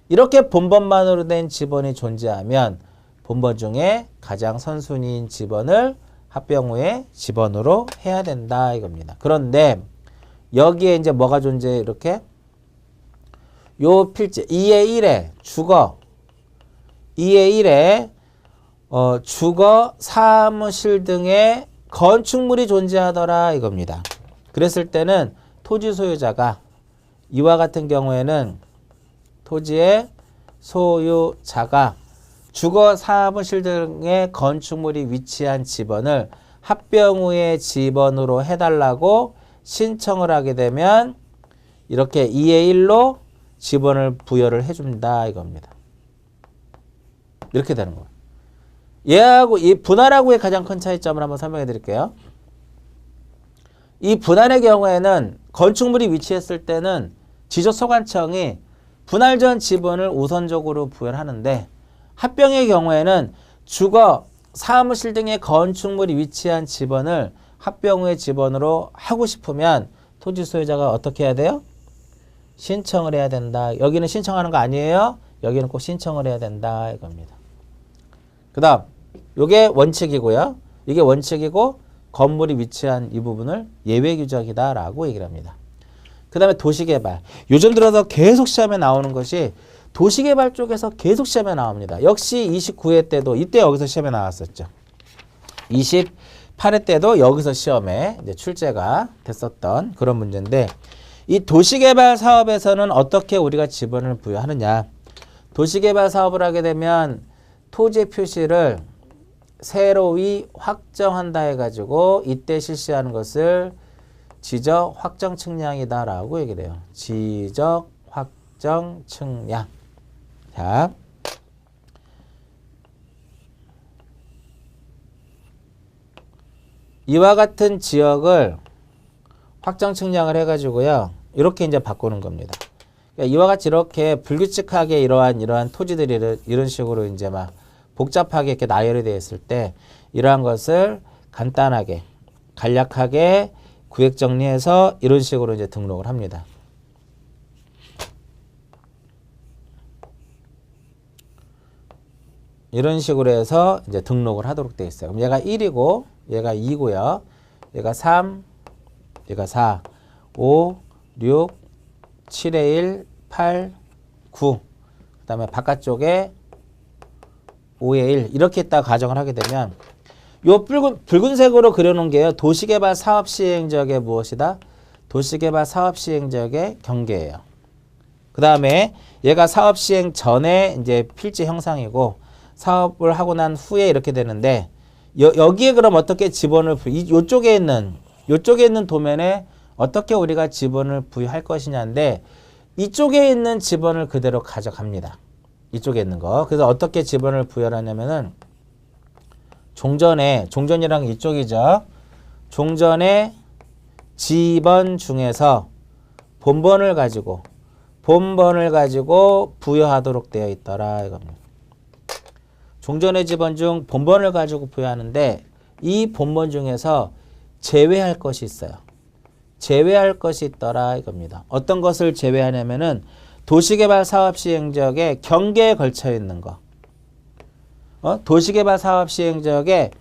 이렇게 본번만으로 된 지번이 존재하면 본번 중에 가장 선순위인 지번을 합병 후에 지번으로 해야 된다 이겁니다. 그런데 여기에 이제 뭐가 존재해 이렇게 요 필지 2에 1에 주거 2에 1에 주거 사무실 등의 건축물이 존재하더라 이겁니다. 그랬을 때는 토지 소유자가 이와 같은 경우에는 토지의 소유자가 주거 사무실 등의 건축물이 위치한 지번을 합병 후의 지번으로 해달라고 신청을 하게 되면 이렇게 2에 1로 지번을 부여를 해준다 이겁니다. 이렇게 되는 거예요. 얘하고 이 분할하고의 가장 큰 차이점을 한번 설명해 드릴게요. 이 분할의 경우에는 건축물이 위치했을 때는 지적소관청이 분할 전 지번을 우선적으로 부여를 하는데 합병의 경우에는 주거, 사무실 등의 건축물이 위치한 지번을 합병 후의 지번으로 하고 싶으면 토지 소유자가 어떻게 해야 돼요? 신청을 해야 된다. 여기는 신청하는 거 아니에요. 여기는 꼭 신청을 해야 된다 이겁니다. 그 다음 이게 원칙이고요. 이게 원칙이고 건물이 위치한 이 부분을 예외 규정이다 라고 얘기를 합니다. 그 다음에 도시개발. 요즘 들어서 계속 시험에 나오는 것이 도시개발 쪽에서 계속 시험에 나옵니다. 역시 29회 때도 이때 여기서 시험에 나왔었죠. 28회 때도 여기서 시험에 이제 출제가 됐었던 그런 문제인데 이 도시개발 사업에서는 어떻게 우리가 지번을 부여하느냐. 도시개발 사업을 하게 되면 토지 표시를 새로이 확정한다 해가지고 이때 실시하는 것을 지적 확정 측량이다 라고 얘기를 해요. 지적 확정 측량. 자, 이와 같은 지역을 확정 측량을 해가지고요. 이렇게 이제 바꾸는 겁니다. 그러니까 이와 같이 이렇게 불규칙하게 이러한 토지들이 이런 식으로 이제 막 복잡하게 이렇게 나열이 되어 있을 때 이러한 것을 간단하게 간략하게 구획 정리해서 이런 식으로 이제 등록을 합니다. 이런 식으로 해서 이제 등록을 하도록 되어 있어요. 그럼 얘가 1이고 얘가 2고요. 얘가 3, 얘가 4, 5, 6, 7에 1, 8, 9. 그 다음에 바깥쪽에 5에 1 이렇게 딱 가정을 하게 되면 요 붉은색으로 그려놓은 게요. 도시개발 사업시행지역의 무엇이다? 도시개발 사업시행지역의 경계예요. 그 다음에 얘가 사업시행 전에 이제 필지 형상이고 사업을 하고 난 후에 이렇게 되는데 여기에 그럼 어떻게 지번을 요쪽에 있는 도면에 어떻게 우리가 지번을 부여할 것이냐인데 이쪽에 있는 지번을 그대로 가져갑니다. 이쪽에 있는 거. 그래서 어떻게 지번을 부여를 하냐면은 종전이랑 이쪽이죠. 종전의 지번 중에서 본번을 가지고 부여하도록 되어 있더라 이겁니다. 종전의 지번 중 본번을 가지고 부여하는데 이 본번 중에서 제외할 것이 있어요. 제외할 것이 있더라 이겁니다. 어떤 것을 제외하냐면은 도시개발 사업시행지역의 경계에 걸쳐 있는 거. 도시개발 사업시행지역의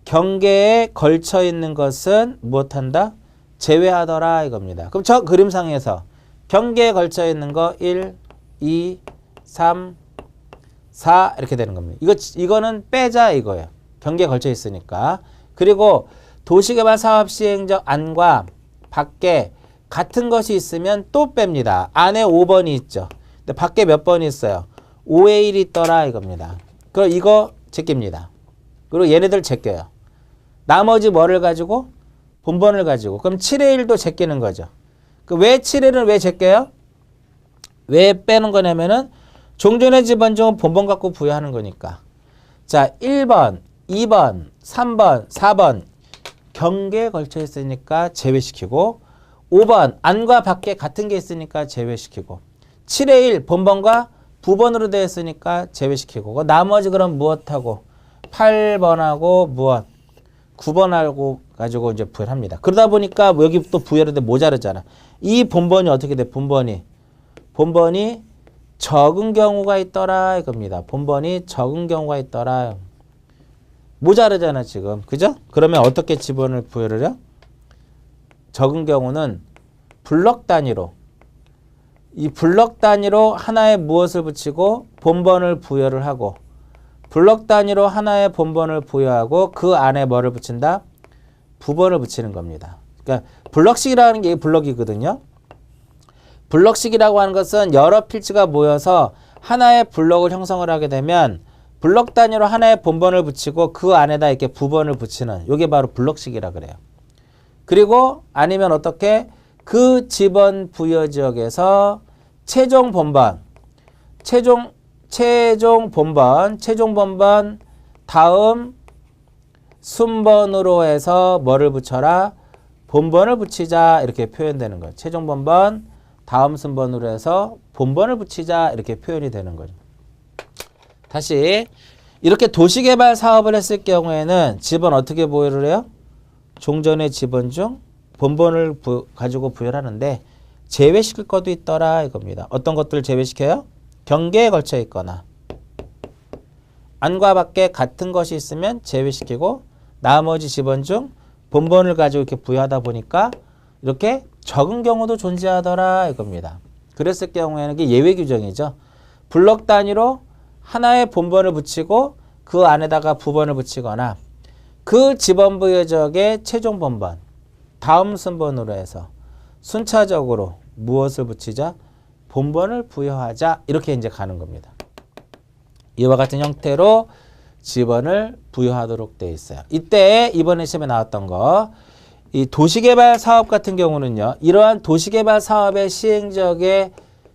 경계에 걸쳐 있는 것은 무엇한다? 제외하더라 이겁니다. 그럼 저 그림상에서 경계에 걸쳐 있는 거 1, 2, 3, 4 이렇게 되는 겁니다. 이거는 빼자 이거예요. 경계에 걸쳐 있으니까. 그리고 도시개발 사업시행지역 안과 밖에 같은 것이 있으면 또 뺍니다. 안에 5번이 있죠. 근데 밖에 몇 번이 있어요? 5에 1이 있더라 이겁니다. 그럼 이거 제낍니다. 그리고 얘네들 제껴요. 나머지 뭐를 가지고? 본번을 가지고. 그럼 7의 1도 제끼는 거죠. 왜 7의 1은 왜 제껴요? 왜 빼는 거냐면은 종전의 지번 중은 본번 갖고 부여하는 거니까. 자, 1번, 2번, 3번, 4번 경계에 걸쳐 있으니까 제외시키고 5번 안과 밖에 같은 게 있으니까 제외시키고 7의 1 본번과 부번으로 되어 있으니까 제외시키고 나머지 그럼 무엇하고 8번하고 무엇 9번하고 가지고 이제 부여를 합니다. 그러다 보니까 여기 또 부여를 모자르잖아. 이 본번이 어떻게 돼? 본번이 적은 경우가 있더라 이겁니다. 본번이 적은 경우가 있더라. 모자르잖아 지금. 그죠? 그러면 어떻게 지번을 부여를 해요? 적은 경우는 블럭 단위로 이 블럭 단위로 하나에 무엇을 붙이고 본번을 부여를 하고 블럭 단위로 하나의 본번을 부여하고 그 안에 뭐를 붙인다? 부번을 붙이는 겁니다. 그러니까 블럭식이라는 게 블럭이거든요. 블럭식이라고 하는 것은 여러 필지가 모여서 하나의 블럭을 형성을 하게 되면 블럭 단위로 하나의 본번을 붙이고 그 안에다 이렇게 부번을 붙이는 이게 바로 블럭식이라 그래요. 그리고 아니면 어떻게 그 지번 부여 지역에서 최종 본번 다음 순번으로 해서 뭐를 붙여라? 본번을 붙이자 이렇게 표현되는 거예요. 최종 본번 다음 순번으로 해서 본번을 붙이자 이렇게 표현이 되는 거죠. 다시 이렇게 도시개발 사업을 했을 경우에는 지번 어떻게 부여를 해요? 종전의 지번 중 본번을 가지고 부여를 하는데 제외시킬 것도 있더라 이겁니다. 어떤 것들을 제외시켜요? 경계에 걸쳐 있거나 안과 밖에 같은 것이 있으면 제외시키고 나머지 지번 중 본번을 가지고 이렇게 부여하다 보니까 이렇게 적은 경우도 존재하더라 이겁니다. 그랬을 경우에는 이게 예외 규정이죠. 블럭 단위로 하나의 본번을 붙이고 그 안에다가 부번을 붙이거나 그 지번 부여 지역의 최종 본번 다음 순번으로 해서 순차적으로 무엇을 붙이자? 본번을 부여하자 이렇게 이제 가는 겁니다. 이와 같은 형태로 지번을 부여하도록 되어 있어요. 이때 이번에 시험에 나왔던 거 이 도시개발 사업 같은 경우는요. 이러한 도시개발 사업의 시행지역의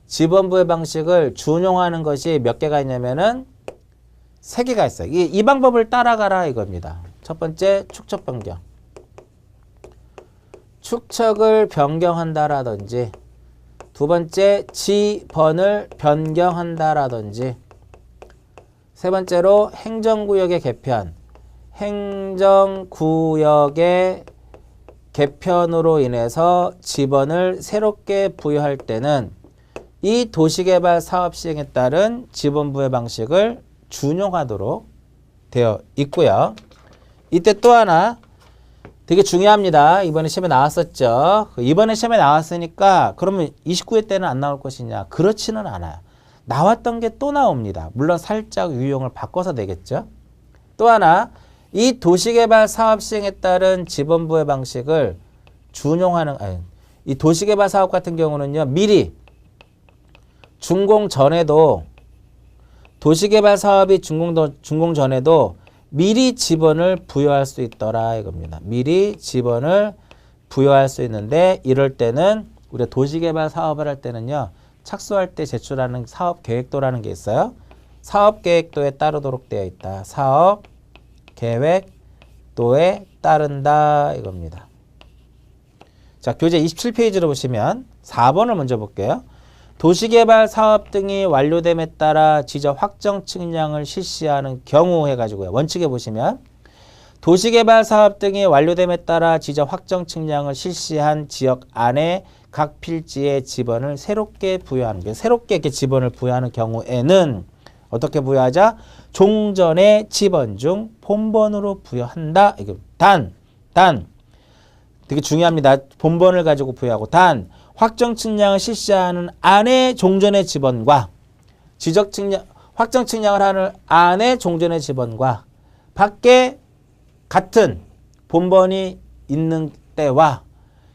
지번 부여 방식을 준용하는 것이 몇 개가 있냐면은 3개가 있어요. 이 방법을 따라가라 이겁니다. 첫 번째 축척 변경. 축척을 변경한다라든지 두 번째, 지번을 변경한다라든지. 세 번째로 행정구역의 개편. 행정구역의 개편으로 인해서 지번을 새롭게 부여할 때는 이 도시개발 사업 시행에 따른 지번부여 방식을 준용하도록 되어 있고요. 이때 또 하나 되게 중요합니다. 이번에 시험에 나왔었죠. 이번에 시험에 나왔으니까 그러면 29회 때는 안 나올 것이냐? 그렇지는 않아요. 나왔던 게 또 나옵니다. 물론 살짝 유형을 바꿔서 내겠죠. 또 하나, 이 도시개발 사업 시행에 따른 지번부여 방식을 준용하는, 이 도시개발 사업 같은 경우는요, 미리 준공 전에도, 도시개발 사업이 준공 전에도 미리 지번을 부여할 수 있더라 이겁니다. 미리 지번을 부여할 수 있는데, 이럴 때는 우리가 도시개발 사업을 할 때는요, 착수할 때 제출하는 사업계획도라는 게 있어요. 사업계획도에 따르도록 되어 있다. 사업계획도에 따른다 이겁니다. 자, 교재 27페이지로 보시면 4번을 먼저 볼게요. 도시개발 사업 등이 완료됨에 따라 지적 확정 측량을 실시하는 경우 해가지고요. 원칙에 보시면 도시개발 사업 등이 완료됨에 따라 지적 확정 측량을 실시한 지역 안에 각 필지의 지번을 새롭게 부여하는 게 새롭게 이렇게 지번을 부여하는 경우에는 어떻게 부여하자? 종전의 지번 중 본번으로 부여한다. 이거 단 되게 중요합니다. 본번을 가지고 부여하고 단 확정 측량을 실시하는 안에 종전의 지번과 지적 측량 확정 측량을 하는 안에 종전의 지번과 밖에 같은 본번이 있는 때와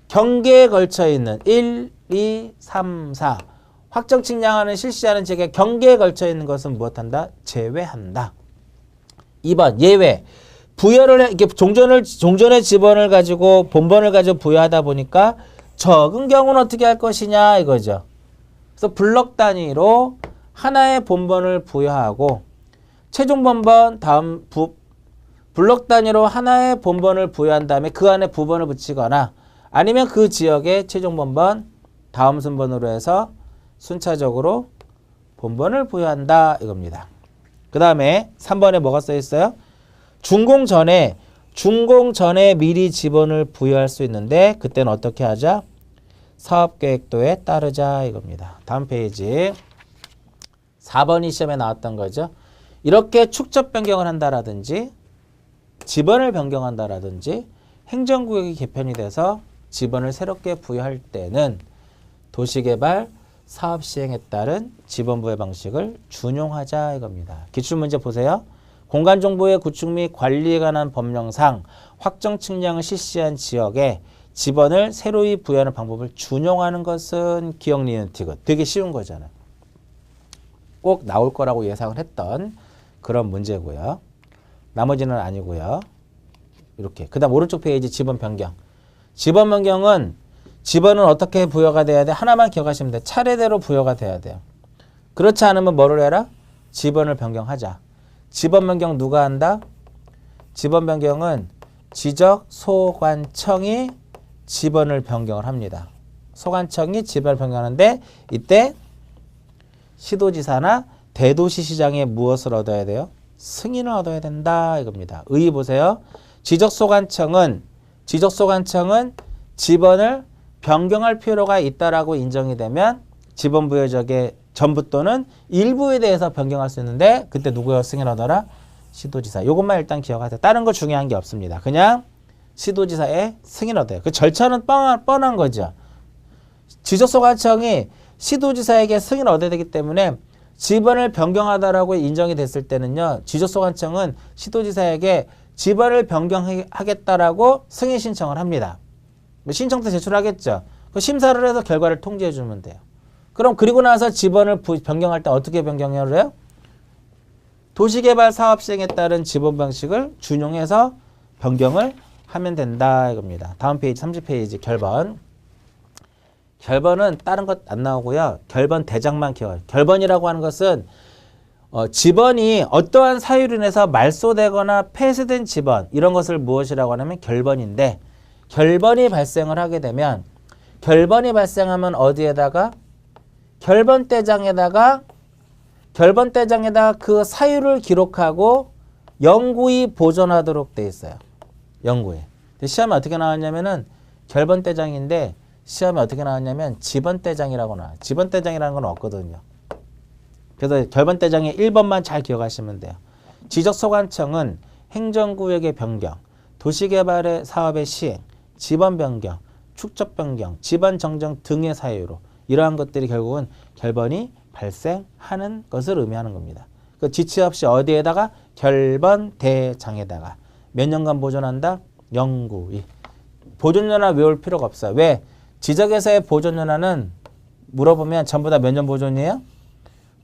경계에 걸쳐 있는 1, 2, 3, 4 확정 측량하는 실시하는 지역의 경계에 걸쳐 있는 것은 무엇한다? 제외한다. 2번 예외. 부여를 이렇게 종전의 지번을 가지고 본번을 가지고 부여하다 보니까 적은 경우는 어떻게 할 것이냐 이거죠. 그래서 블럭 단위로 하나의 본번을 부여하고 최종 본번 다음 블럭 단위로 하나의 본번을 부여한 다음에 그 안에 부번을 붙이거나 아니면 그 지역의 최종 본번 다음 순번으로 해서 순차적으로 본번을 부여한다 이겁니다. 그 다음에 3번에 뭐가 써 있어요? 준공 전에 미리 지번을 부여할 수 있는데 그때는 어떻게 하자? 사업계획도에 따르자 이겁니다. 다음 페이지 4번이 시험에 나왔던 거죠. 이렇게 축적 변경을 한다라든지 지번을 변경한다라든지 행정구역이 개편이 돼서 지번을 새롭게 부여할 때는 도시개발 사업 시행에 따른 지번부여 방식을 준용하자 이겁니다. 기출문제 보세요. 공간정보의 구축 및 관리에 관한 법령상 확정 측량을 실시한 지역에 지번을 새로이 부여하는 방법을 준용하는 것은 기억, 니은, 티귿. 되게 쉬운 거잖아요. 꼭 나올 거라고 예상을 했던 그런 문제고요. 나머지는 아니고요. 이렇게. 그 다음 오른쪽 페이지 지번 변경. 지번 변경은 지번은 어떻게 부여가 돼야 돼? 하나만 기억하시면 돼. 차례대로 부여가 돼야 돼요. 그렇지 않으면 뭐를 해라? 지번을 변경하자. 지번 변경 누가 한다? 지번 변경은 지적소관청이 지번을 변경을 합니다. 소관청이 지번을 변경하는데 이때 시도지사나 대도시시장에 무엇을 얻어야 돼요? 승인을 얻어야 된다 이겁니다. 의의 보세요. 지적소관청은 지번을 변경할 필요가 있다라고 인정이 되면 지번 부여적의 전부 또는 일부에 대해서 변경할 수 있는데 그때 누구요? 승인 얻어라? 시도지사. 이것만 일단 기억하세요. 다른 거 중요한 게 없습니다. 그냥 시도지사의 승인 얻어요. 그 절차는 뻔한 거죠. 지적소관청이 시도지사에게 승인 얻어야 되기 때문에 지번을 변경하다라고 인정이 됐을 때는요. 지적소관청은 시도지사에게 지번을 변경하겠다라고 승인 신청을 합니다. 신청서 제출하겠죠. 그 심사를 해서 결과를 통지해 주면 돼요. 그럼 그리고 나서 지번을 변경할 때 어떻게 변경을 해요? 도시개발 사업 시행에 따른 지번 방식을 준용해서 변경을 하면 된다 이겁니다. 다음 페이지 30페이지 결번. 결번은 다른 것 안 나오고요. 결번 대장만 기억해요. 결번이라고 하는 것은 지번이 어떠한 사유로 인해서 말소되거나 폐쇄된 지번 이런 것을 무엇이라고 하냐면 결번인데 결번이 발생을 하게 되면 결번이 발생하면 어디에다가 결번대장에다가 그 사유를 기록하고 영구히 보존하도록 돼 있어요. 영구히. 시험에 어떻게 나왔냐면은 결번대장인데 시험에 어떻게 나왔냐면 지번대장이라고 나와요. 지번대장이라는 건 없거든요. 그래서 결번대장의 1번만 잘 기억하시면 돼요. 지적소관청은 행정구역의 변경, 도시개발의 사업의 시행, 지번 변경, 축적 변경, 지번 정정 등의 사유로 이러한 것들이 결국은 결번이 발생하는 것을 의미하는 겁니다. 그 지체 없이 어디에다가 결번대장에다가 몇 년간 보존한다? 영구히. 보존연화 외울 필요가 없어요. 왜? 지적에서의 보존연화는 물어보면 전부 다 몇 년 보존이에요?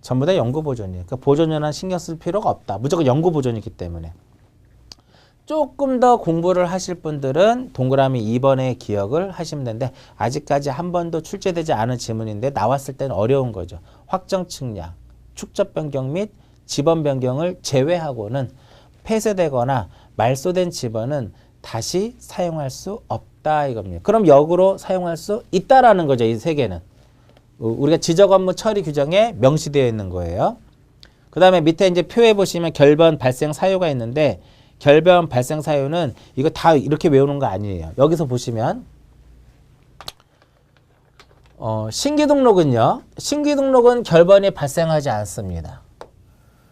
전부 다 영구 보존이에요. 그러니까 보존연화 신경 쓸 필요가 없다. 무조건 영구 보존이기 때문에. 조금 더 공부를 하실 분들은 동그라미 2번에 기억을 하시면 되는데 아직까지 한 번도 출제되지 않은 지문인데 나왔을 때는 어려운 거죠. 확정 측량, 축적 변경 및 지번 변경을 제외하고는 폐쇄되거나 말소된 지번은 다시 사용할 수 없다 이겁니다. 그럼 역으로 사용할 수 있다라는 거죠. 이 세 개는. 우리가 지적 업무 처리 규정에 명시되어 있는 거예요. 그 다음에 밑에 이제 표에 보시면 결번 발생 사유가 있는데 결번 발생 사유는 이거 다 이렇게 외우는 거 아니에요. 여기서 보시면 신규 등록은요. 신규 등록은 결번이 발생하지 않습니다.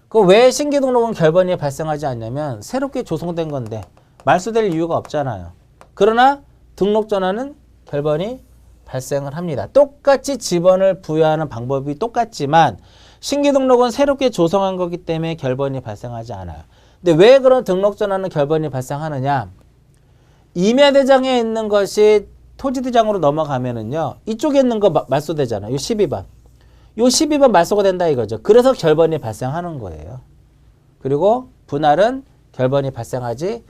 그 왜 신규 등록은 결번이 발생하지 않냐면 새롭게 조성된 건데 말소될 이유가 없잖아요. 그러나 등록 전환은 결번이 발생을 합니다. 똑같이 지번을 부여하는 방법이 똑같지만 신규 등록은 새롭게 조성한 거기 때문에 결번이 발생하지 않아요. 근데 왜 그런 등록 전환은 결번이 발생하느냐? 임야대장에 있는 것이 토지대장으로 넘어가면은요. 이쪽에 있는 거 말소되잖아요. 요 12번. 요 12번 말소가 된다 이거죠. 그래서 결번이 발생하는 거예요. 그리고 분할은 결번이 발생하지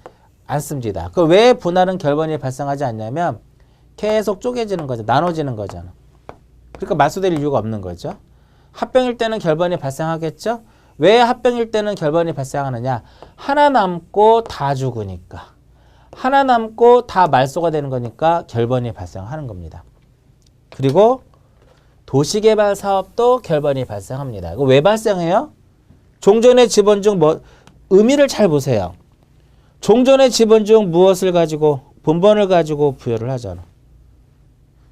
않습니다. 그 왜 분할은 결번이 발생하지 않냐면 계속 쪼개지는 거죠. 나눠지는 거잖아. 그러니까 말소될 이유가 없는 거죠. 합병일 때는 결번이 발생하겠죠. 왜 합병일 때는 결번이 발생하느냐? 하나 남고 다 죽으니까. 하나 남고 다 말소가 되는 거니까 결번이 발생하는 겁니다. 그리고 도시개발 사업도 결번이 발생합니다. 이거 왜 발생해요? 종전의 지번 중 의미를 잘 보세요. 종전의 지번 중 무엇을 가지고 본번을 가지고 부여를 하잖아.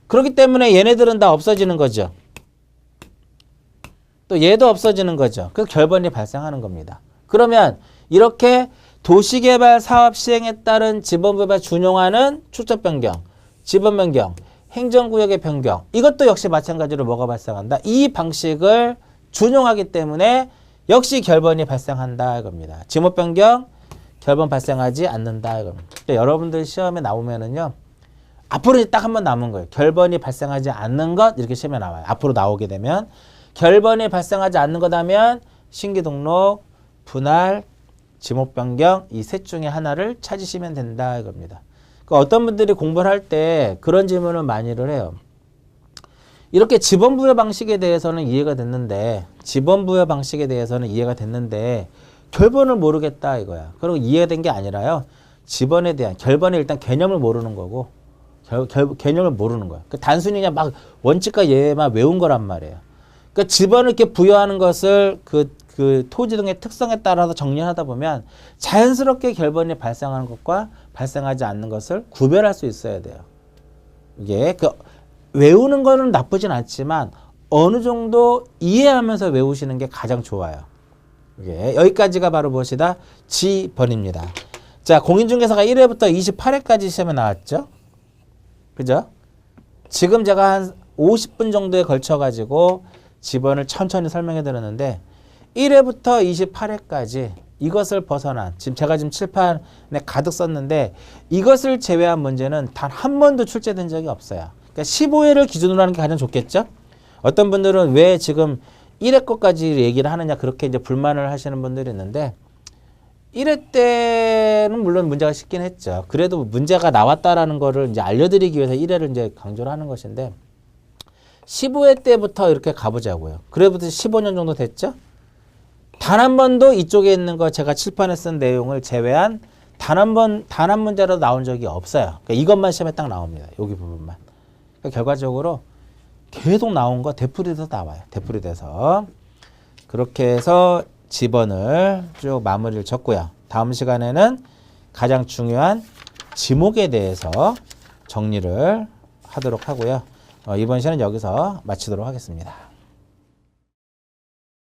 그렇기 때문에 얘네들은 다 없어지는 거죠. 또 얘도 없어지는 거죠. 그 결번이 발생하는 겁니다. 그러면 이렇게 도시개발 사업 시행에 따른 지번부여가 준용하는 축적 변경, 지번 변경, 행정구역의 변경 이것도 역시 마찬가지로 뭐가 발생한다? 이 방식을 준용하기 때문에 역시 결번이 발생한다 이겁니다. 지목 변경, 결번 발생하지 않는다 이겁니다. 그러니까 여러분들 시험에 나오면은요. 앞으로 딱 한 번 남은 거예요. 결번이 발생하지 않는 것 이렇게 시험에 나와요. 앞으로 나오게 되면 결번이 발생하지 않는 것 하면 신규 등록, 분할, 지목 변경 이 셋 중에 하나를 찾으시면 된다 이겁니다. 그러니까 어떤 분들이 공부를 할 때 그런 질문을 많이를 해요. 이렇게 지번부여 방식에 대해서는 이해가 됐는데 결번을 모르겠다 이거야. 그리고 이해된 게 아니라요. 지번에 대한 결번의 일단 개념을 모르는 거고 개념을 모르는 거야. 그러니까 단순히 그냥 막 원칙과 예만 외운 거란 말이에요. 그러니까 지번을 이렇게 부여하는 것을 그 토지 등의 특성에 따라서 정리하다 보면 자연스럽게 결번이 발생하는 것과 발생하지 않는 것을 구별할 수 있어야 돼요. 이게 외우는 거는 나쁘진 않지만 어느 정도 이해하면서 외우시는 게 가장 좋아요. 이게 여기까지가 바로 무엇이다? 지번입니다. 자, 공인중개사가 1회부터 28회까지 시험에 나왔죠? 그죠? 지금 제가 한 50분 정도에 걸쳐 가지고 지번을 천천히 설명해 드렸는데 1회부터 28회까지 이것을 벗어난 지금 제가 칠판에 가득 썼는데 이것을 제외한 문제는 단 한 번도 출제된 적이 없어요. 그러니까 15회를 기준으로 하는 게 가장 좋겠죠? 어떤 분들은 왜 지금 1회 것까지 얘기를 하느냐 그렇게 이제 불만을 하시는 분들이 있는데 1회 때는 물론 문제가 쉽긴 했죠. 그래도 문제가 나왔다라는 거를 이제 알려드리기 위해서 1회를 이제 강조를 하는 것인데 15회 때부터 이렇게 가보자고요. 그래부터 15년 정도 됐죠? 단 한 번도 이쪽에 있는 거 제가 칠판에 쓴 내용을 제외한 단 한 문제라도 나온 적이 없어요. 그러니까 이것만 시험에 딱 나옵니다. 여기 부분만. 그러니까 결과적으로 계속 나온 거 되풀이돼서 나와요. 되풀이돼서. 그렇게 해서 집원을 쭉 마무리를 쳤고요. 다음 시간에는 가장 중요한 지목에 대해서 정리를 하도록 하고요. 이번 시간은 여기서 마치도록 하겠습니다.